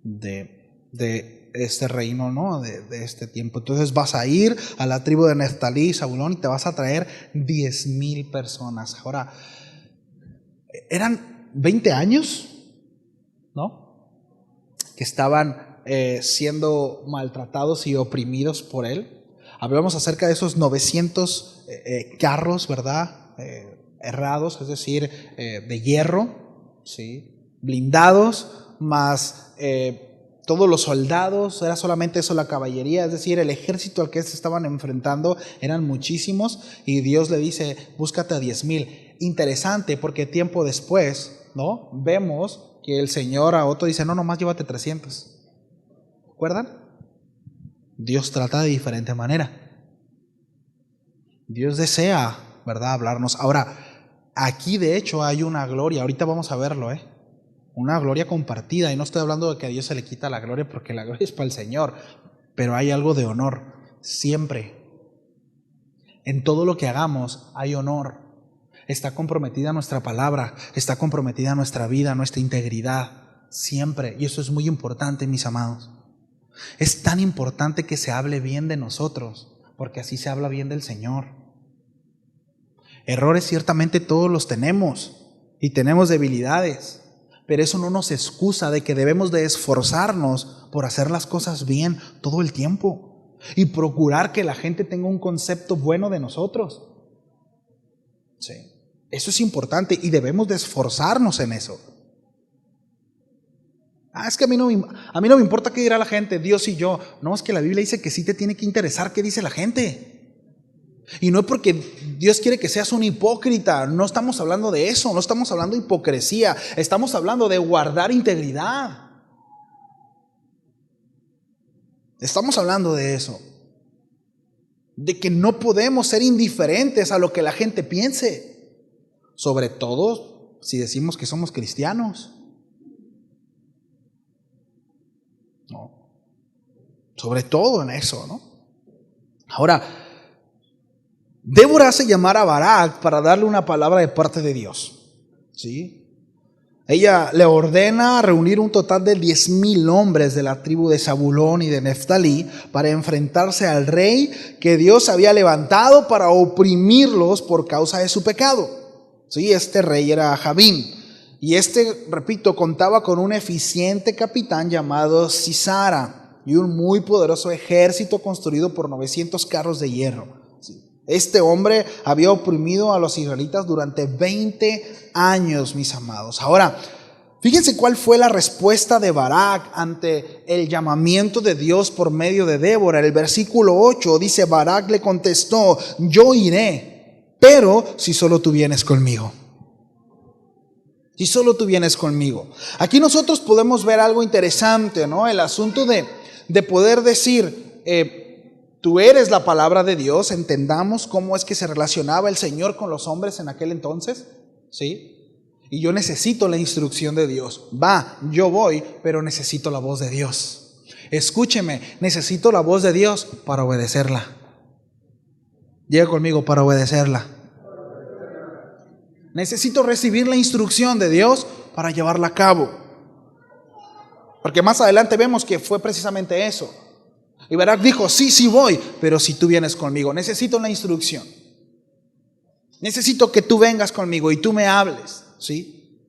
de este reino, ¿no? De este tiempo. Entonces vas a ir a la tribu de Neftalí y Zabulón y te vas a traer 10,000 personas. Ahora, eran 20 años, ¿no? Que estaban siendo maltratados y oprimidos por él. Hablamos acerca de esos 900 carros, ¿verdad? Herrados, es decir, de hierro, ¿sí? Blindados, más todos los soldados, era solamente eso la caballería, es decir, el ejército al que se estaban enfrentando eran muchísimos, y Dios le dice, búscate a 10,000. Interesante, porque tiempo después, ¿no? Vemos que el Señor a otro dice, no, nomás llévate 300. ¿Recuerdan? Dios trata de diferente manera. Dios desea, ¿verdad?, hablarnos. Ahora, aquí de hecho hay una gloria, ahorita vamos a verlo, una gloria compartida, y no estoy hablando de que a Dios se le quita la gloria, porque la gloria es para el Señor, pero hay algo de honor, siempre. En todo lo que hagamos hay honor. Está comprometida nuestra palabra, está comprometida nuestra vida, nuestra integridad, siempre, y eso es muy importante, mis amados. Es tan importante que se hable bien de nosotros, porque así se habla bien del Señor. Errores ciertamente todos los tenemos, y tenemos debilidades, pero eso no nos excusa de que debemos de esforzarnos por hacer las cosas bien todo el tiempo y procurar que la gente tenga un concepto bueno de nosotros. Sí, eso es importante y debemos de esforzarnos en eso. Es que a mí no me importa qué dirá la gente, Dios y yo. No, es que la Biblia dice que sí te tiene que interesar qué dice la gente. Y no es porque Dios quiere que seas un hipócrita, no estamos hablando de eso, no estamos hablando de hipocresía, estamos hablando de guardar integridad. Estamos hablando de eso, de que no podemos ser indiferentes a lo que la gente piense, sobre todo si decimos que somos cristianos. No, sobre todo en eso, ¿no? Ahora, Débora hace llamar a Barak para darle una palabra de parte de Dios, ¿sí? Ella le ordena reunir un total de 10,000 hombres de la tribu de Zabulón y de Neftalí para enfrentarse al rey que Dios había levantado para oprimirlos por causa de su pecado. ¿Sí? Este rey era Jabín. Y repito, contaba con un eficiente capitán llamado Sisara y un muy poderoso ejército construido por 900 carros de hierro. Este hombre había oprimido a los israelitas durante 20 años, mis amados. Ahora, fíjense cuál fue la respuesta de Barak ante el llamamiento de Dios por medio de Débora. El versículo 8 dice, Barak le contestó, yo iré, pero si solo tú vienes conmigo. Si solo tú vienes conmigo. Aquí nosotros podemos ver algo interesante, ¿no? El asunto de poder decir, tú eres la palabra de Dios. Entendamos cómo es que se relacionaba el Señor con los hombres en aquel entonces, ¿sí? Y yo necesito la instrucción de Dios. Yo voy, pero necesito la voz de Dios. Escúcheme, necesito la voz de Dios para obedecerla. Diga conmigo, para obedecerla. Necesito recibir la instrucción de Dios para llevarla a cabo. Porque más adelante vemos que fue precisamente eso. Y Barak dijo, sí voy, pero si tú vienes conmigo. Necesito la instrucción. Necesito que tú vengas conmigo y tú me hables, ¿sí?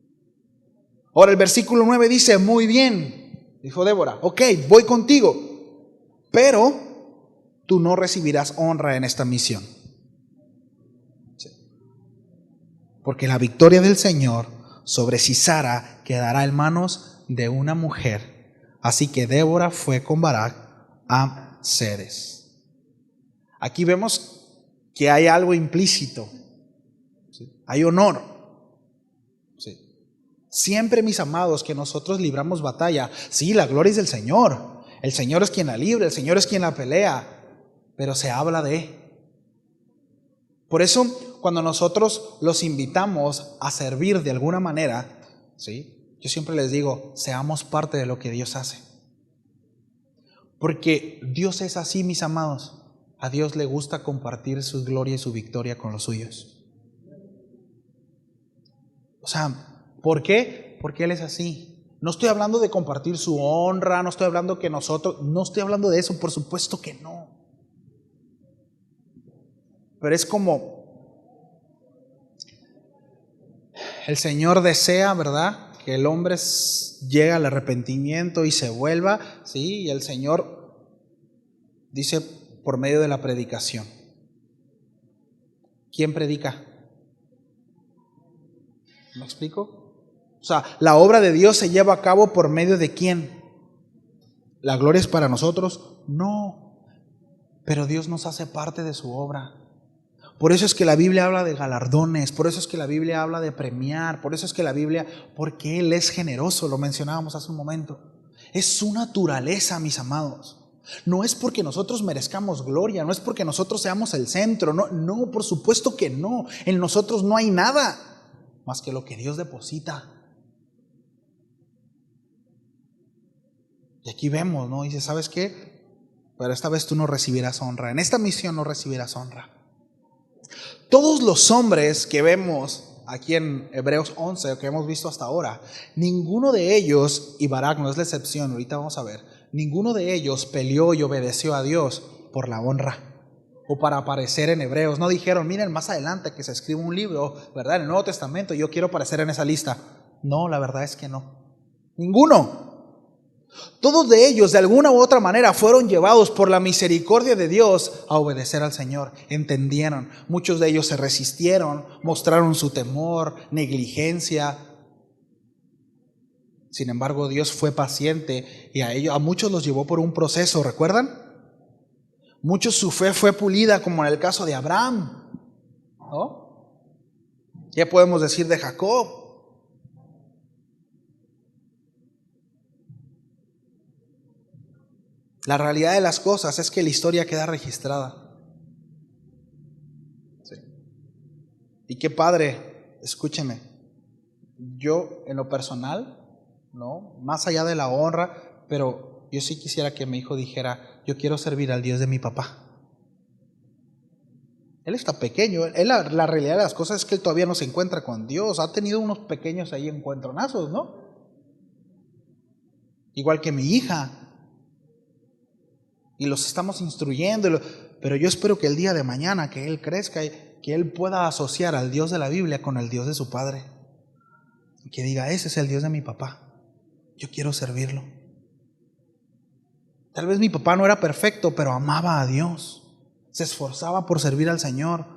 Ahora el versículo 9 dice, muy bien, dijo Débora, ok, voy contigo, pero tú no recibirás honra en esta misión. ¿Sí? Porque la victoria del Señor sobre Sisara quedará en manos de una mujer. Así que Débora fue con Barak a Ceres. Aquí vemos que hay algo implícito, ¿sí? Hay honor. Siempre, mis amados, que nosotros libramos batalla, sí, la gloria es del Señor. El Señor es quien la libra, el Señor es quien la pelea, pero se habla de. Por eso, cuando nosotros los invitamos a servir de alguna manera, ¿sí? Yo siempre les digo, seamos parte de lo que Dios hace. Porque Dios es así, mis amados. A Dios le gusta compartir su gloria y su victoria con los suyos. O sea, ¿por qué? Porque Él es así. No estoy hablando de compartir su honra, no estoy hablando que nosotros, no estoy hablando de eso, por supuesto que no. Pero es como el Señor desea, ¿verdad?, que el hombre llegue al arrepentimiento y se vuelva, ¿sí? Y el Señor dice por medio de la predicación. ¿Quién predica? ¿Me explico? O sea, la obra de Dios se lleva a cabo por medio de ¿quién? ¿La gloria es para nosotros? No, pero Dios nos hace parte de su obra. Por eso es que la Biblia habla de galardones, por eso es que la Biblia habla de premiar, por eso es que la Biblia, porque Él es generoso, lo mencionábamos hace un momento. Es su naturaleza, mis amados. No es porque nosotros merezcamos gloria, no es porque nosotros seamos el centro, no, por supuesto que no. En nosotros no hay nada más que lo que Dios deposita. Y aquí vemos, ¿no? Dice, ¿sabes qué? Pero esta vez tú no recibirás honra, en esta misión no recibirás honra. Todos los hombres que vemos aquí en Hebreos 11, que hemos visto hasta ahora, ninguno de ellos, y Barak no es la excepción, ahorita vamos a ver, ninguno de ellos peleó y obedeció a Dios por la honra o para aparecer en Hebreos. No dijeron, miren, más adelante que se escribe un libro, ¿verdad?, en el Nuevo Testamento, yo quiero aparecer en esa lista. No, la verdad es que no. Ninguno. Todos de ellos, de alguna u otra manera, fueron llevados por la misericordia de Dios a obedecer al Señor. Entendieron. Muchos de ellos se resistieron, mostraron su temor, negligencia. Sin embargo, Dios fue paciente y a muchos los llevó por un proceso, ¿recuerdan? Muchos su fe fue pulida, como en el caso de Abraham, ¿no? Ya podemos decir de Jacob. La realidad de las cosas es que la historia queda registrada. Sí. Y qué padre, escúcheme, yo en lo personal, ¿no?, más allá de la honra, pero yo sí quisiera que mi hijo dijera, yo quiero servir al Dios de mi papá. Él está pequeño, la realidad de las cosas es que él todavía no se encuentra con Dios, ha tenido unos pequeños ahí encuentronazos, ¿no? Igual que mi hija. Y los estamos instruyendo, pero yo espero que el día de mañana que él crezca, que él pueda asociar al Dios de la Biblia con el Dios de su padre. Y que diga, ese es el Dios de mi papá, yo quiero servirlo. Tal vez mi papá no era perfecto, pero amaba a Dios, se esforzaba por servir al Señor,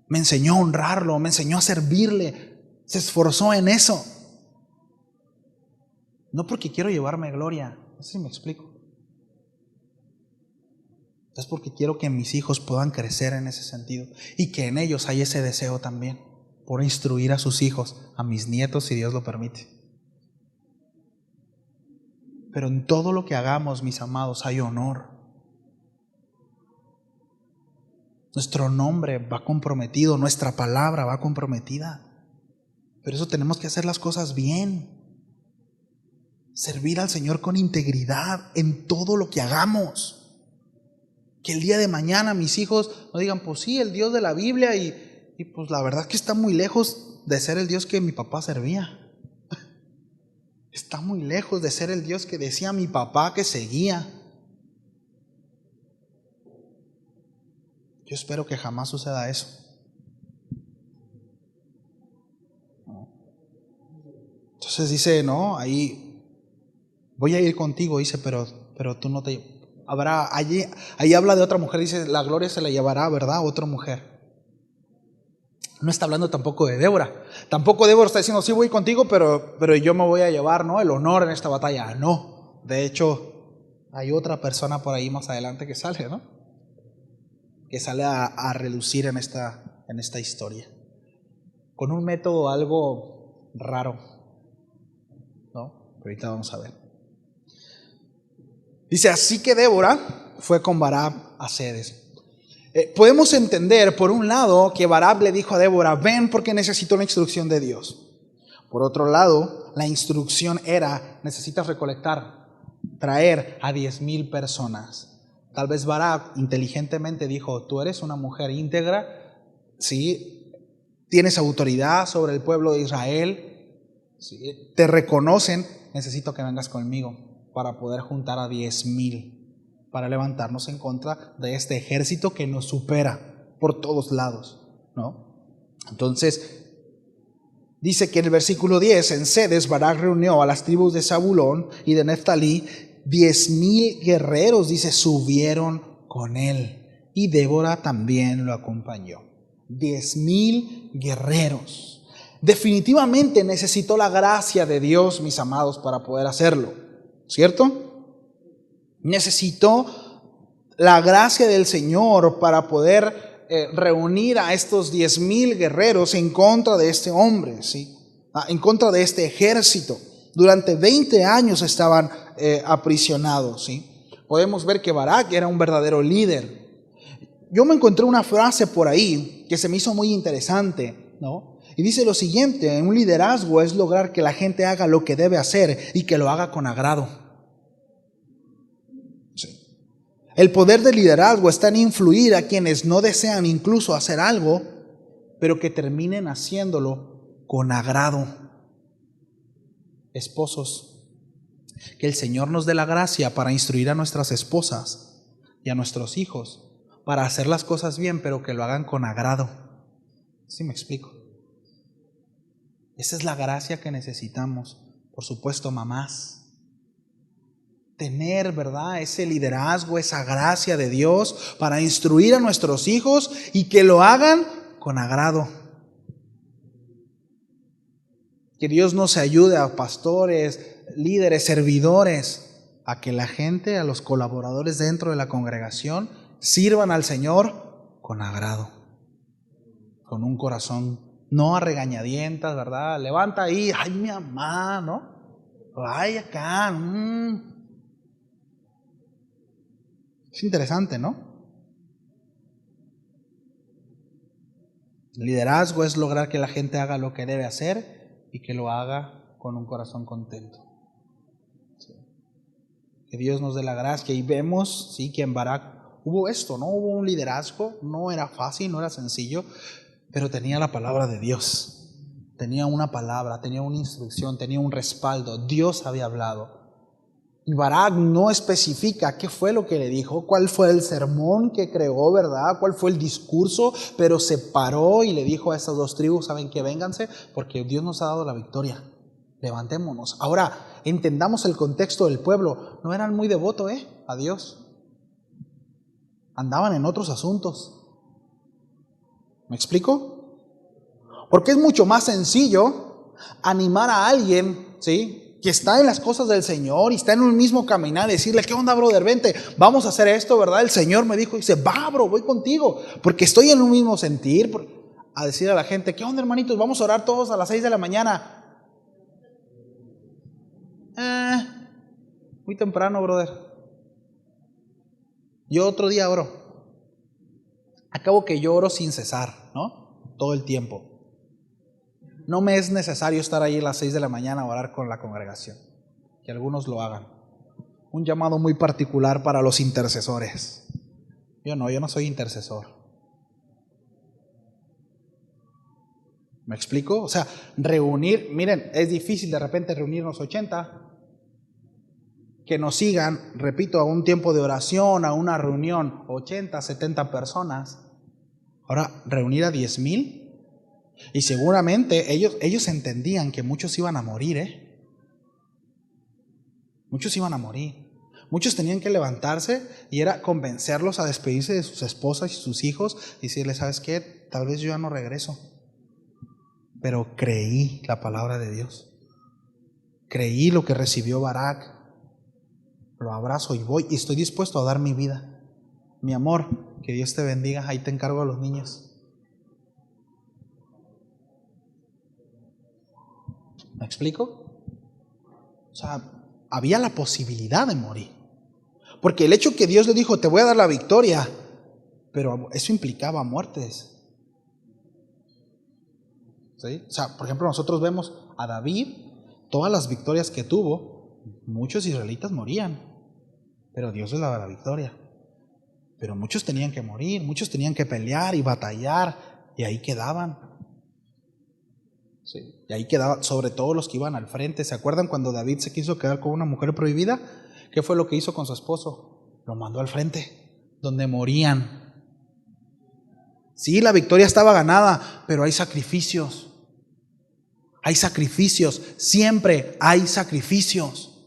me enseñó a honrarlo, me enseñó a servirle, se esforzó en eso. No porque quiero llevarme gloria, no sé si me explico. Es porque quiero que mis hijos puedan crecer en ese sentido y que en ellos hay ese deseo también por instruir a sus hijos, a mis nietos, si Dios lo permite. Pero en todo lo que hagamos, mis amados, hay honor. Nuestro nombre va comprometido, nuestra palabra va comprometida. Pero eso tenemos que hacer las cosas bien. Servir al Señor con integridad en todo lo que hagamos. Que el día de mañana mis hijos no digan, pues sí, el Dios de la Biblia y pues la verdad que está muy lejos de ser el Dios que mi papá servía. Está muy lejos de ser el Dios que decía mi papá que seguía. Yo espero que jamás suceda eso. Entonces dice, no, ahí voy a ir contigo, dice, pero tú no te... Habrá, ahí habla de otra mujer, dice, la gloria se la llevará, ¿verdad?, otra mujer. No está hablando tampoco de Débora. Tampoco Débora está diciendo, sí voy contigo, pero yo me voy a llevar, ¿no?, el honor en esta batalla. No, de hecho, hay otra persona por ahí más adelante que sale, ¿no?, que sale a relucir en esta historia, con un método algo raro. Pero ahorita vamos a ver. Dice, así que Débora fue con Barak a Cedes. Podemos entender, por un lado, que Barak le dijo a Débora, ven porque necesito la instrucción de Dios. Por otro lado, la instrucción era, necesitas traer a 10,000 personas. Tal vez Barak inteligentemente dijo, tú eres una mujer íntegra, ¿sí? Tienes autoridad sobre el pueblo de Israel, ¿sí? Te reconocen, necesito que vengas conmigo para poder juntar a 10,000 para levantarnos en contra de este ejército que nos supera por todos lados, ¿no? Entonces, dice que en el versículo 10, en Cedes, Barak reunió a las tribus de Zabulón y de Neftalí, 10,000 guerreros, dice, subieron con él. Y Débora también lo acompañó. 10,000 guerreros. Definitivamente necesitó la gracia de Dios, mis amados, para poder hacerlo, ¿cierto? Necesitó la gracia del Señor para poder reunir a estos 10,000 guerreros en contra de este hombre, ¿sí? En contra de este ejército. Durante 20 años estaban aprisionados, ¿sí? Podemos ver que Barak era un verdadero líder. Yo me encontré una frase por ahí que se me hizo muy interesante, ¿no? Y dice lo siguiente: un liderazgo es lograr que la gente haga lo que debe hacer y que lo haga con agrado. Sí. El poder del liderazgo está en influir a quienes no desean incluso hacer algo, pero que terminen haciéndolo con agrado. Esposos, que el Señor nos dé la gracia para instruir a nuestras esposas y a nuestros hijos para hacer las cosas bien, pero que lo hagan con agrado. ¿Sí me explico? Esa es la gracia que necesitamos. Por supuesto, mamás. Tener, ¿verdad?, ese liderazgo, esa gracia de Dios para instruir a nuestros hijos y que lo hagan con agrado. Que Dios nos ayude a pastores, líderes, servidores, a que la gente, a los colaboradores dentro de la congregación, sirvan al Señor con agrado, con un corazón, no a regañadientas, ¿verdad? Levanta ahí, ay, mi mamá, ¿no? Ay, acá. Es interesante, ¿no? El liderazgo es lograr que la gente haga lo que debe hacer y que lo haga con un corazón contento. Sí. Que Dios nos dé la gracia. Y vemos, sí, que en Barak hubo esto, ¿no? Hubo un liderazgo, no era fácil, no era sencillo, pero tenía la palabra de Dios. Tenía una palabra, tenía una instrucción, tenía un respaldo. Dios había hablado. Y Barak no especifica qué fue lo que le dijo, cuál fue el sermón que creó, ¿verdad? Cuál fue el discurso, pero se paró y le dijo a estas dos tribus, ¿saben qué? Vénganse, porque Dios nos ha dado la victoria. Levantémonos. Ahora, entendamos el contexto del pueblo. No eran muy devotos, a Dios. Andaban en otros asuntos. ¿Me explico? Porque es mucho más sencillo animar a alguien, ¿sí?, que está en las cosas del Señor y está en un mismo caminar, decirle, ¿qué onda, brother? Vente, vamos a hacer esto, ¿verdad? El Señor me dijo, y dice, va, bro, voy contigo, porque estoy en un mismo sentir. A decir a la gente, ¿qué onda, hermanitos? Vamos a orar todos a las 6 de la mañana. Muy temprano, brother. Yo otro día oro. Acabo que yo oro sin cesar, ¿no? Todo el tiempo. No me es necesario estar ahí a las 6 de la mañana a orar con la congregación. Que algunos lo hagan. Un llamado muy particular para los intercesores. Yo no soy intercesor. ¿Me explico? O sea, miren, es difícil de repente reunirnos 80. Que nos sigan, repito, a un tiempo de oración, a una reunión, 80, 70 personas. Ahora, reunir a 10,000. Y seguramente ellos entendían que muchos iban a morir, Muchos iban a morir. Muchos tenían que levantarse y era convencerlos a despedirse de sus esposas y sus hijos y decirles, ¿sabes qué? Tal vez yo ya no regreso. Pero creí la palabra de Dios. Creí lo que recibió Barak. Lo abrazo y voy y estoy dispuesto a dar mi vida. Mi amor, que Dios te bendiga. Ahí te encargo a los niños. ¿Me explico? sea, había la posibilidad de morir. Porque el hecho que Dios le dijo, te voy a dar la victoria, pero eso implicaba muertes. ¿Sí? O sea, por ejemplo, nosotros vemos a David, todas las victorias que tuvo, muchos israelitas morían, pero Dios les daba la victoria. Pero muchos tenían que morir, muchos tenían que pelear y batallar, y ahí quedaban. Sí. Y ahí quedaban, sobre todo los que iban al frente. ¿Se acuerdan cuando David se quiso quedar con una mujer prohibida? ¿Qué fue lo que hizo con su esposo? Lo mandó al frente, donde morían. Sí, la victoria estaba ganada, pero hay sacrificios. Hay sacrificios, siempre hay sacrificios.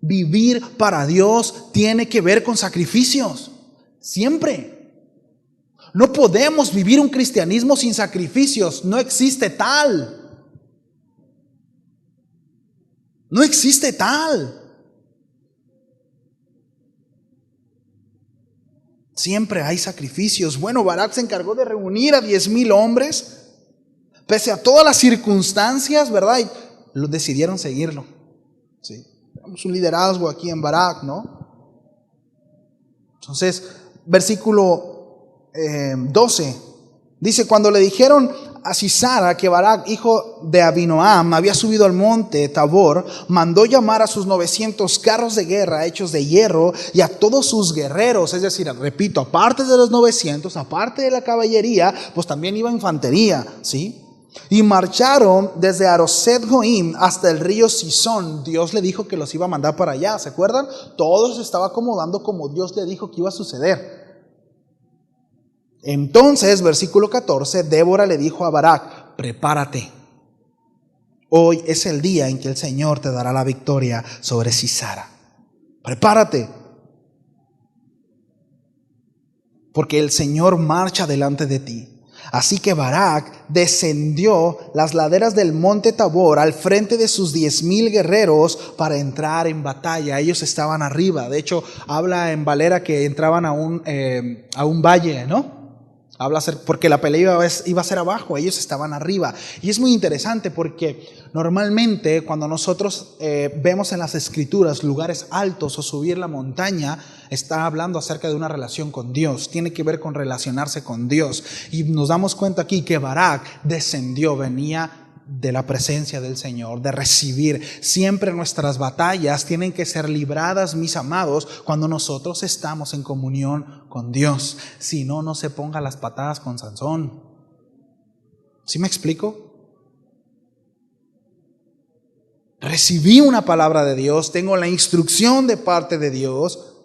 Vivir para Dios tiene que ver con sacrificios, siempre. No podemos vivir un cristianismo sin sacrificios, no existe tal. No existe tal. Siempre hay sacrificios. Bueno, Barak se encargó de reunir a 10,000 hombres, pese a todas las circunstancias, ¿verdad? Y lo decidieron seguirlo. Sí. Tenemos un liderazgo aquí en Barak, ¿no? Entonces, versículo 12, dice, cuando le dijeron a Sisara que Barak, hijo de Abinoam, había subido al monte Tabor, mandó llamar a sus 900 carros de guerra hechos de hierro y a todos sus guerreros. Es decir, repito, aparte de los 900, aparte de la caballería, pues también iba infantería, ¿sí? Y marcharon desde Aroset Goim hasta el río Sison. Dios le dijo que los iba a mandar para allá, ¿se acuerdan? Todo se estaba acomodando como Dios le dijo que iba a suceder. Entonces, versículo 14, Débora le dijo a Barak, prepárate. Hoy es el día en que el Señor te dará la victoria sobre Sisara. Prepárate. Porque el Señor marcha delante de ti. Así que Barak descendió las laderas del monte Tabor al frente de sus 10,000 guerreros para entrar en batalla. Ellos estaban arriba. De hecho, habla en Valera que entraban a un valle, ¿no? Porque la pelea iba a ser abajo, ellos estaban arriba. Y es muy interesante porque normalmente cuando nosotros vemos en las escrituras lugares altos o subir la montaña, está hablando acerca de una relación con Dios, tiene que ver con relacionarse con Dios. Y nos damos cuenta aquí que Barak descendió, venía de la presencia del Señor, de recibir. Siempre nuestras batallas tienen que ser libradas, mis amados, cuando nosotros estamos en comunión con Dios. Si no, no se ponga las patadas con Sansón. ¿Sí me explico? Recibí una palabra de Dios, tengo la instrucción de parte de Dios,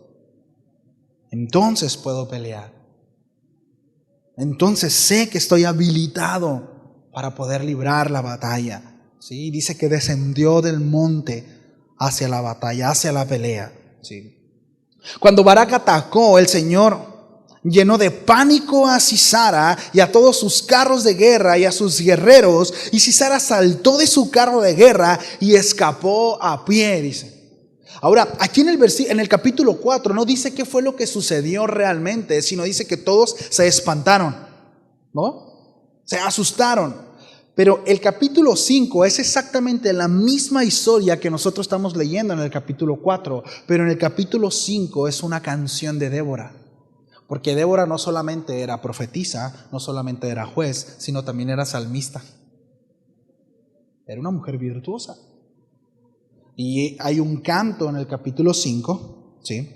entonces puedo pelear. Entonces sé que estoy habilitado para poder librar la batalla. ¿Sí? Dice que descendió del monte hacia la batalla, hacia la pelea. ¿Sí? Cuando Barak atacó, el Señor llenó de pánico a Sisara y a todos sus carros de guerra y a sus guerreros, y Sisara saltó de su carro de guerra y escapó a pie, dice. Ahora, aquí en el capítulo 4 no dice qué fue lo que sucedió realmente, sino dice que todos se espantaron, ¿no? Se asustaron. Pero el capítulo 5 es exactamente la misma historia que nosotros estamos leyendo en el capítulo 4, pero en el capítulo 5 es una canción de Débora. Porque Débora no solamente era profetisa, no solamente era juez, sino también era salmista. Era una mujer virtuosa. Y hay un canto en el capítulo 5, ¿sí?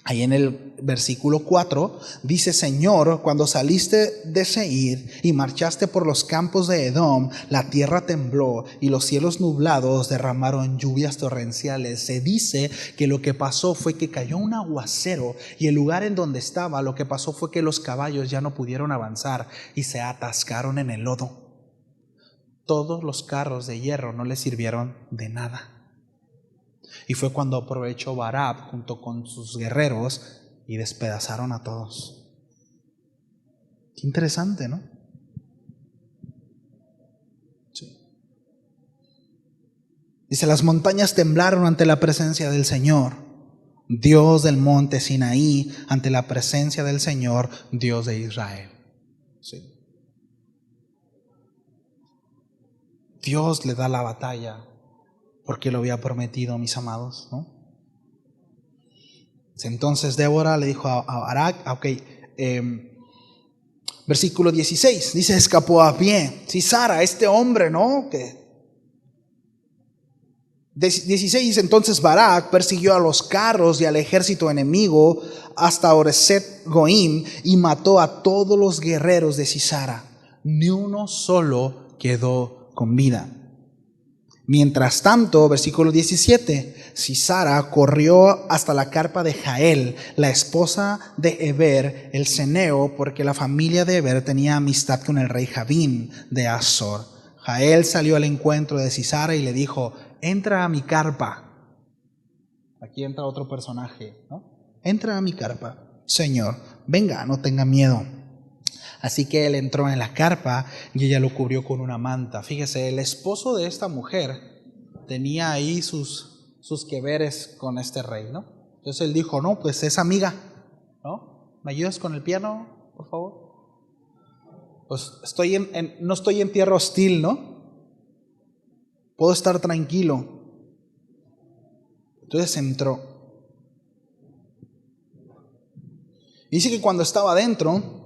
Ahí en el versículo 4 dice: Señor, cuando saliste de Seir y marchaste por los campos de Edom, la tierra tembló y los cielos nublados derramaron lluvias torrenciales. Se dice que lo que pasó fue que cayó un aguacero y el lugar en donde estaba, lo que pasó fue que los caballos ya no pudieron avanzar y se atascaron en el lodo. Todos los carros de hierro no les sirvieron de nada. Y fue cuando aprovechó Barak junto con sus guerreros y despedazaron a todos. Qué interesante, ¿no? Sí. Dice: las montañas temblaron ante la presencia del Señor, Dios del monte Sinaí, ante la presencia del Señor, Dios de Israel. Sí. Dios le da la batalla. porque lo había prometido, mis amados, ¿no? Entonces Débora le dijo a Barak, versículo 16, dice, escapó a pie. Sisara, este hombre, ¿no? 16 dice, entonces Barak persiguió a los carros y al ejército enemigo hasta Oreset Goim y mató a todos los guerreros de Sisara. Ni uno solo quedó con vida. Mientras tanto, versículo 17, Sisara corrió hasta la carpa de Jael, la esposa de Heber, el ceneo, porque la familia de Heber tenía amistad con el rey Jabín de Azor. Jael salió al encuentro de Sisara y le dijo, entra a mi carpa. Aquí entra otro personaje, ¿no? Entra a mi carpa, Señor, venga, no tenga miedo. Así que él entró en la carpa y ella lo cubrió con una manta. Fíjese, el esposo de esta mujer tenía ahí sus que veres con este rey, ¿no? Entonces él dijo, no, pues es amiga, ¿no? ¿Me ayudas con el piano, por favor? Pues no estoy en tierra hostil, ¿no? Puedo estar tranquilo. Entonces entró. Dice que cuando estaba adentro,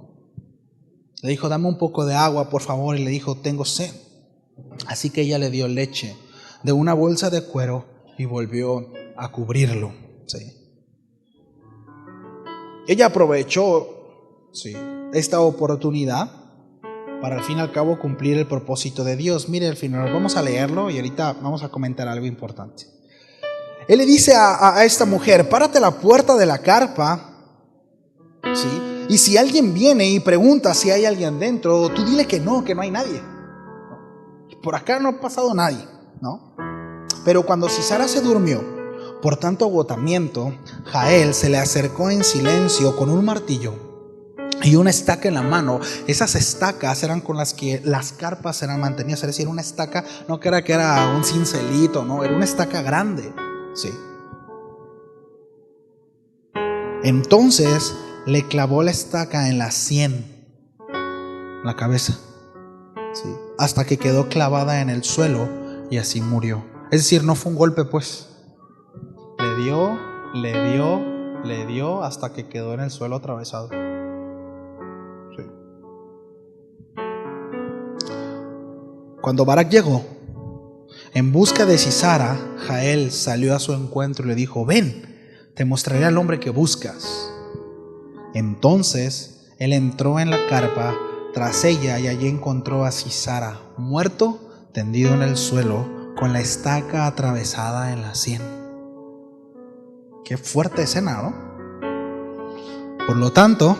le dijo, dame un poco de agua, por favor. Y le dijo, tengo sed. Así que ella le dio leche de una bolsa de cuero y volvió a cubrirlo. Sí. Ella aprovechó esta oportunidad para al fin y al cabo cumplir el propósito de Dios. Mire el final, vamos a leerlo y ahorita vamos a comentar algo importante. Él le dice a esta mujer, párate a la puerta de la carpa, ¿sí? Y si alguien viene y pregunta si hay alguien dentro, tú dile que no hay nadie. Por acá no ha pasado nadie, ¿no? Pero cuando Sisara se durmió, por tanto agotamiento, Jael se le acercó en silencio con un martillo y una estaca en la mano. Esas estacas eran con las que las carpas eran mantenidas. Es decir, una estaca no que era un cincelito, no, era una estaca grande, ¿sí? Entonces le clavó la estaca en la sien, la cabeza, ¿sí? Hasta que quedó clavada en el suelo y así murió. Es decir, no fue un golpe, pues. Le dio hasta que quedó en el suelo atravesado. Sí. Cuando Barak llegó en busca de Sisara, Jael salió a su encuentro y le dijo, ven, te mostraré al hombre que buscas. Entonces él entró en la carpa tras ella y allí encontró a Sisara muerto, tendido en el suelo, con la estaca atravesada en la sien. Qué fuerte escena, ¿no? Por lo tanto,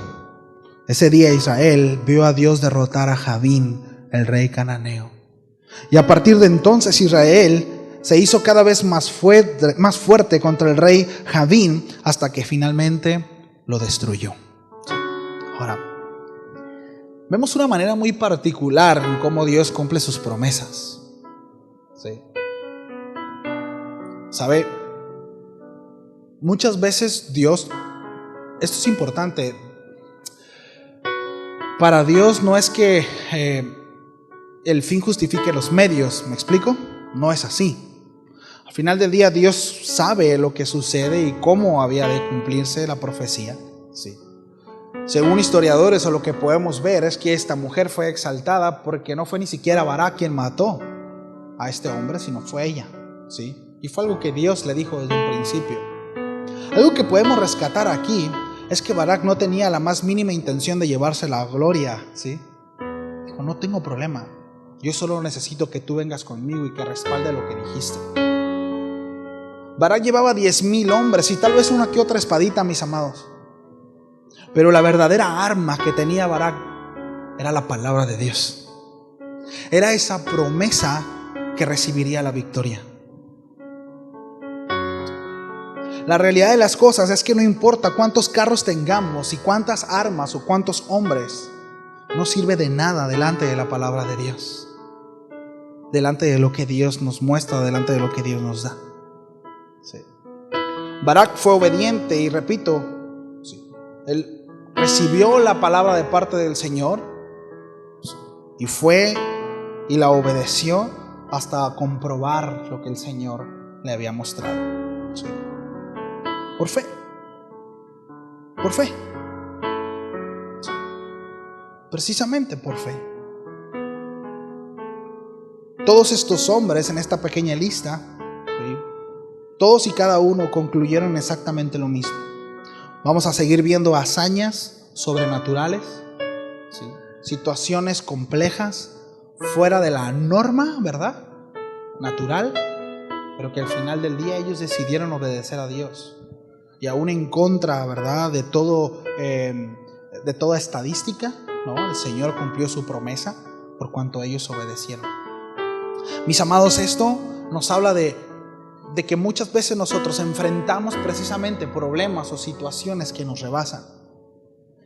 ese día Israel vio a Dios derrotar a Jabín, el rey cananeo. Y a partir de entonces Israel se hizo cada vez más fuerte contra el rey Jabín hasta que finalmente lo destruyó. Ahora, vemos una manera muy particular en cómo Dios cumple sus promesas. ¿Sí? ¿Sabe? Muchas veces Dios, esto es importante, para Dios no es que el fin justifique los medios, ¿me explico? No es así. Al final del día Dios sabe lo que sucede y cómo había de cumplirse la profecía, ¿sí? Según historiadores, o lo que podemos ver es que esta mujer fue exaltada porque no fue ni siquiera Barak quien mató a este hombre, sino fue ella, ¿sí? Y fue algo que Dios le dijo desde un principio. Algo que podemos rescatar aquí es que Barak no tenía la más mínima intención de llevarse la gloria, ¿sí? Dijo, no tengo problema, yo solo necesito que tú vengas conmigo y que respalde lo que dijiste. Barak llevaba 10,000 hombres y tal vez una que otra espadita, mis amados. Pero la verdadera arma que tenía Barak era la palabra de Dios. Era esa promesa que recibiría la victoria. La realidad de las cosas es que no importa cuántos carros tengamos y cuántas armas o cuántos hombres, no sirve de nada delante de la palabra de Dios, delante de lo que Dios nos muestra, delante de lo que Dios nos da. Sí. Barak fue obediente y repito, sí, él recibió la palabra de parte del Señor y fue y la obedeció hasta comprobar lo que el Señor le había mostrado. ¿Sí? Por fe. Por fe. ¿Sí? Precisamente por fe. Todos estos hombres en esta pequeña lista, ¿sí?, todos y cada uno concluyeron exactamente lo mismo. Vamos a seguir viendo hazañas sobrenaturales, ¿sí?, situaciones complejas, fuera de la norma, ¿verdad?, natural, pero que al final del día ellos decidieron obedecer a Dios. Y aún en contra, ¿verdad?, de toda estadística, ¿no?, el Señor cumplió su promesa por cuanto ellos obedecieron. Mis amados, esto nos habla de que muchas veces nosotros enfrentamos precisamente problemas o situaciones que nos rebasan,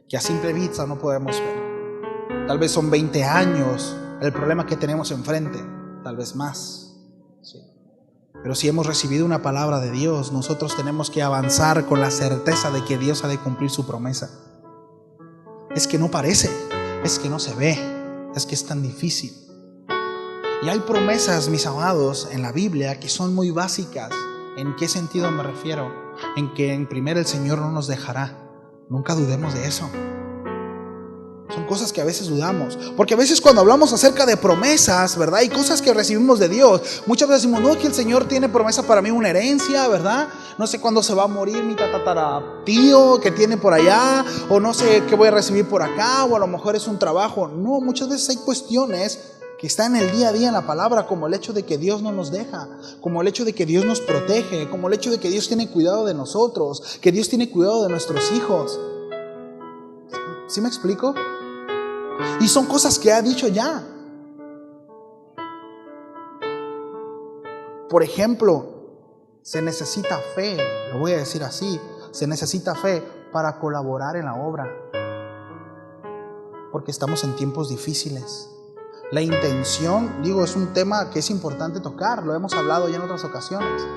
que a simple vista no podemos ver. Tal vez son 20 años el problema que tenemos enfrente, tal vez más, ¿sí? Pero si hemos recibido una palabra de Dios, nosotros tenemos que avanzar con la certeza de que Dios ha de cumplir su promesa. Es que no parece, es que no se ve, es que es tan difícil. Y hay promesas, mis amados, en la Biblia que son muy básicas. ¿En qué sentido me refiero? En que en primero el Señor no nos dejará. Nunca dudemos de eso. Son cosas que a veces dudamos, porque a veces cuando hablamos acerca de promesas, ¿verdad?, y cosas que recibimos de Dios, muchas veces decimos, no, es que el Señor tiene promesa para mí, una herencia, ¿verdad? No sé cuándo se va a morir mi tataratío que tiene por allá, o no sé qué voy a recibir por acá, o a lo mejor es un trabajo. No, muchas veces hay cuestiones que están en el día a día en la palabra, como el hecho de que Dios no nos deja, como el hecho de que Dios nos protege, como el hecho de que Dios tiene cuidado de nosotros, que Dios tiene cuidado de nuestros hijos. ¿Sí me explico? Y son cosas que ha dicho ya. Por ejemplo, se necesita fe, lo voy a decir así, se necesita fe para colaborar en la obra, porque estamos en tiempos difíciles. La intención, es un tema que es importante tocar, lo hemos hablado ya en otras ocasiones.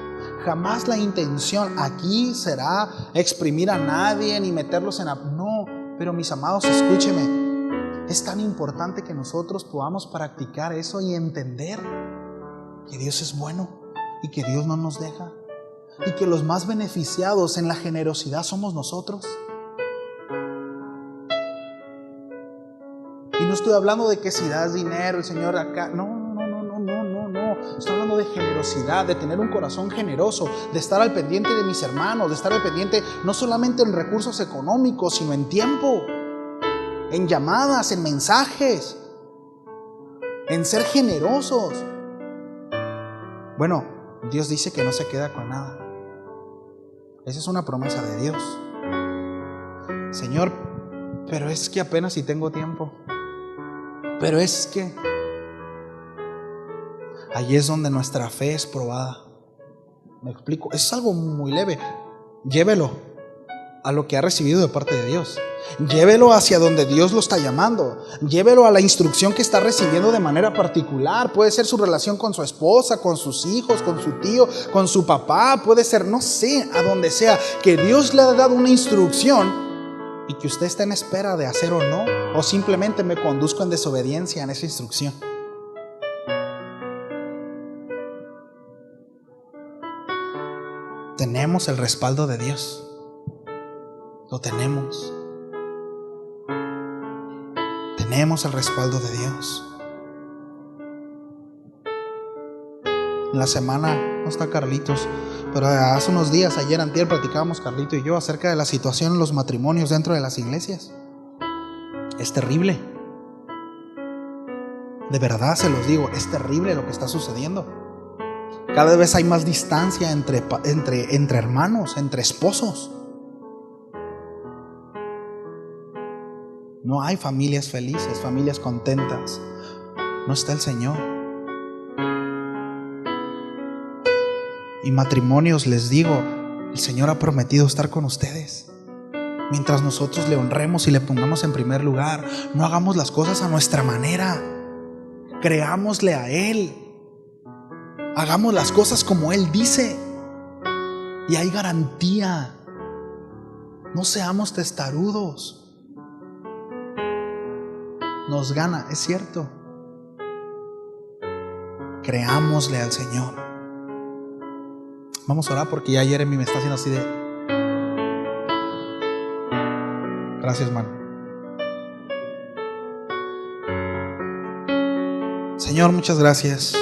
Jamás la intención aquí será exprimir a nadie ni meterlos en... No, pero mis amados, escúcheme, es tan importante que nosotros podamos practicar eso y entender que Dios es bueno y que Dios no nos deja y que los más beneficiados en la generosidad somos nosotros. Y no estoy hablando de que si das dinero, el Señor acá, no. Estoy hablando de generosidad, de tener un corazón generoso, de estar al pendiente de mis hermanos, de estar al pendiente no solamente en recursos económicos, sino en tiempo, en llamadas, en mensajes, en ser generosos. Bueno, Dios dice que no se queda con nada. Esa es una promesa de Dios. Señor, pero es que apenas si tengo tiempo. Pero es que ahí es donde nuestra fe es probada. ¿Me explico? Es algo muy leve. Llévelo a lo que ha recibido de parte de Dios. Llévelo hacia donde Dios lo está llamando. Llévelo a la instrucción que está recibiendo de manera particular. Puede ser su relación con su esposa, con sus hijos, con su tío, con su papá. Puede ser, no sé, a donde sea, que Dios le ha dado una instrucción y que usted está en espera de hacer o no, o simplemente me conduzco en desobediencia en esa instrucción. Tenemos el respaldo de Dios. Lo tenemos. Tenemos el respaldo de Dios. En la semana no está Carlitos, pero hace unos días, ayer antier, platicábamos Carlito y yo acerca de la situación en los matrimonios dentro de las iglesias. Es terrible. De verdad se los digo, es terrible lo que está sucediendo. Cada vez hay más distancia entre hermanos, entre esposos. No hay familias felices, familias contentas. No está el Señor. Y matrimonios, les digo, el Señor ha prometido estar con ustedes. Mientras nosotros le honremos y le pongamos en primer lugar, no hagamos las cosas a nuestra manera. Creámosle a Él. Hagamos las cosas como Él dice. Y hay garantía. No seamos testarudos. Nos gana, es cierto. Creámosle al Señor. Vamos a orar porque ya Jeremy me está haciendo así de... Gracias, hermano. Señor, muchas gracias.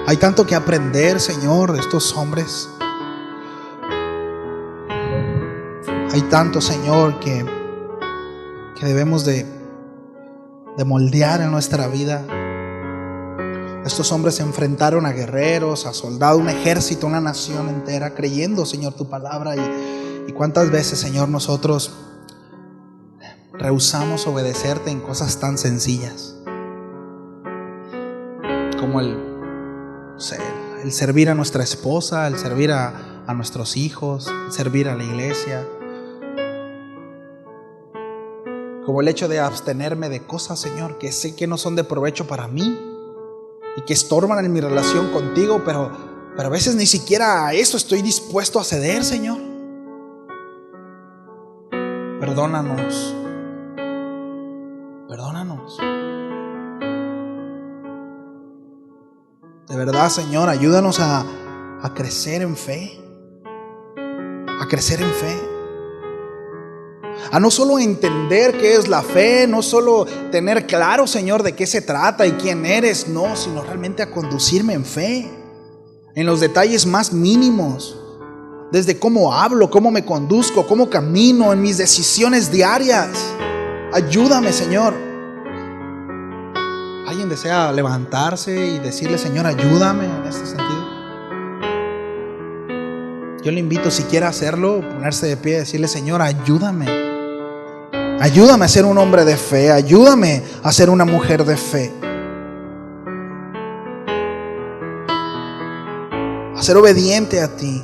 Hay tanto que aprender, Señor, de estos hombres. Hay tanto, Señor, que debemos de moldear en nuestra vida. Estos hombres se enfrentaron a guerreros, a soldados, un ejército, una nación entera, creyendo, Señor, tu palabra. Y cuántas veces, Señor, nosotros rehusamos obedecerte en cosas tan sencillas como el servir a nuestra esposa, el servir a nuestros hijos, el servir a la iglesia, como el hecho de abstenerme de cosas, Señor, que sé que no son de provecho para mí y que estorban en mi relación contigo, pero a veces ni siquiera a eso estoy dispuesto a ceder, Señor. Perdónanos. Perdónanos. De verdad, Señor, ayúdanos a crecer en fe. A crecer en fe. A no solo entender qué es la fe, no solo tener claro, Señor, de qué se trata y quién eres, no, sino realmente a conducirme en fe, en los detalles más mínimos, desde cómo hablo, cómo me conduzco, cómo camino, en mis decisiones diarias. Ayúdame, Señor. ¿Alguien desea levantarse y decirle, Señor, ayúdame en este sentido? Yo le invito, si quiere hacerlo, ponerse de pie y decirle, Señor, ayúdame. Ayúdame a ser un hombre de fe. Ayúdame a ser una mujer de fe. A ser obediente a ti.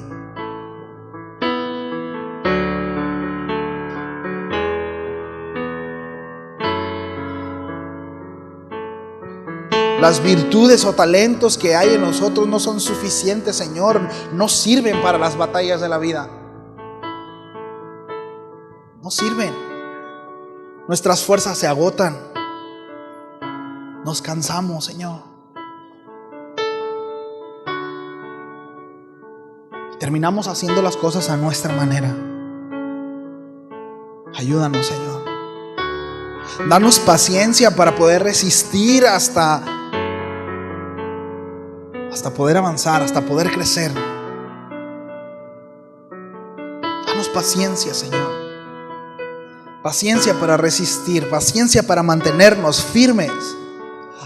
Las virtudes o talentos que hay en nosotros no son suficientes, Señor. No sirven para las batallas de la vida. No sirven. Nuestras fuerzas se agotan. Nos cansamos, Señor. Terminamos haciendo las cosas a nuestra manera. Ayúdanos, Señor. Danos paciencia para poder resistir hasta poder avanzar, hasta poder crecer. Danos paciencia, Señor. Paciencia para resistir, paciencia para mantenernos firmes,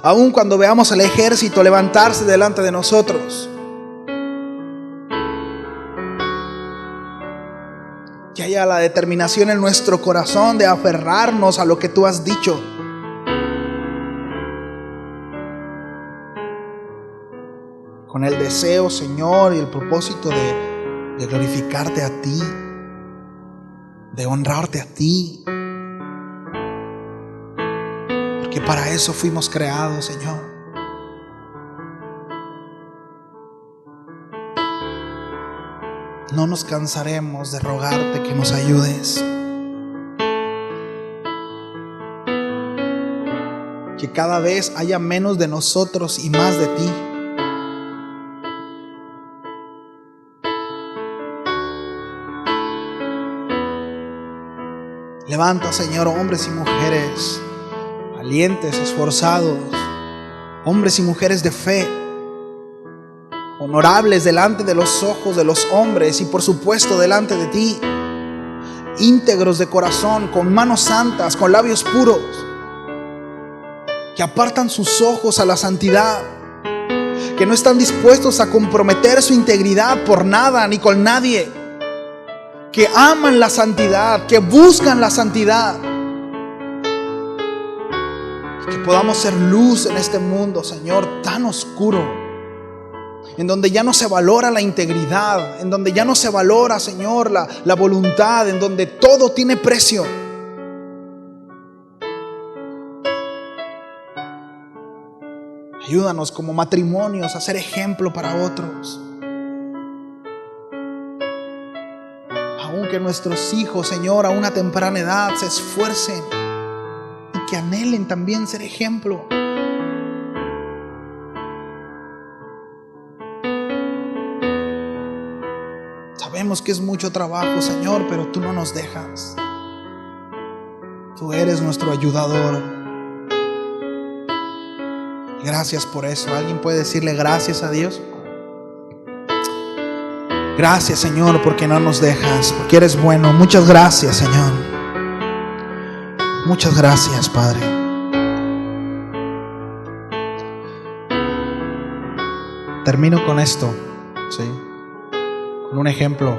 aun cuando veamos el ejército levantarse delante de nosotros. Que haya la determinación en nuestro corazón de aferrarnos a lo que tú has dicho. Con el deseo, Señor, y el propósito de glorificarte a ti, de honrarte a ti, porque para eso fuimos creados, Señor. No nos cansaremos de rogarte que nos ayudes, que cada vez haya menos de nosotros y más de ti. Levanta, Señor, hombres y mujeres valientes, esforzados, hombres y mujeres de fe, honorables delante de los ojos de los hombres y por supuesto delante de ti, íntegros de corazón, con manos santas, con labios puros, que apartan sus ojos a la santidad, que no están dispuestos a comprometer su integridad por nada ni con nadie, que aman la santidad, que buscan la santidad. Que podamos ser luz en este mundo, Señor, tan oscuro, en donde ya no se valora la integridad, en donde ya no se valora, Señor, la voluntad, en donde todo tiene precio. Ayúdanos como matrimonios a ser ejemplo para otros. Aunque nuestros hijos, Señor, a una temprana edad se esfuercen y que anhelen también ser ejemplo. sabemos que es mucho trabajo, Señor, pero tú no nos dejas. Tú eres nuestro ayudador. Gracias por eso. ¿Alguien puede decirle gracias a Dios? Gracias, Señor, porque no nos dejas, porque eres bueno. Muchas gracias, Señor. Muchas gracias, Padre. Termino con esto, ¿sí? Con un ejemplo.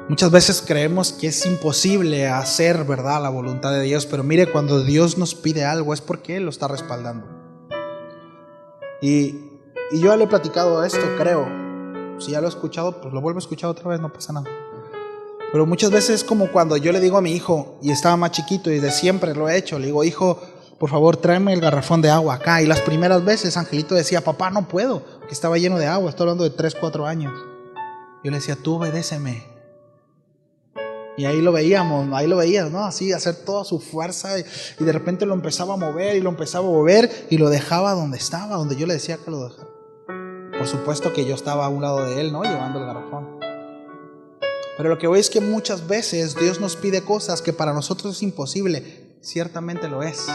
Muchas veces creemos que es imposible hacer, ¿verdad?, la voluntad de Dios, pero mire, cuando Dios nos pide algo es porque Él lo está respaldando. Y yo ya le he platicado esto, creo. Si ya lo he escuchado, pues lo vuelvo a escuchar otra vez, no pasa nada. Pero muchas veces es como cuando yo le digo a mi hijo, y estaba más chiquito y de siempre lo he hecho, le digo, hijo, por favor tráeme el garrafón de agua acá. Y las primeras veces Angelito decía, papá, no puedo, que estaba lleno de agua. Estoy hablando de 3, 4 años. Yo le decía, tú obedéceme. Y ahí lo veíamos, ¿no? Así, hacer toda su fuerza, y de repente lo empezaba a mover y lo empezaba a mover y lo dejaba donde estaba, donde yo le decía que lo dejara. Por supuesto que yo estaba a un lado de él, ¿no?, llevando el garrafón. Pero lo que voy es que muchas veces Dios nos pide cosas que para nosotros es imposible. Ciertamente lo es.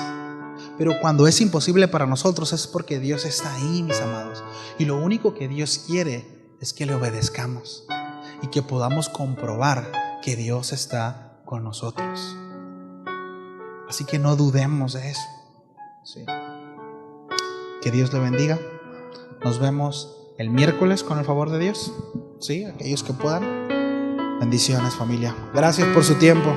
Pero cuando es imposible para nosotros es porque Dios está ahí, mis amados. Y lo único que Dios quiere es que le obedezcamos y que podamos comprobar que Dios está con nosotros. Así que no dudemos de eso. Sí. Que Dios le bendiga. Nos vemos el miércoles con el favor de Dios. Sí, aquellos que puedan. Bendiciones, familia. Gracias por su tiempo.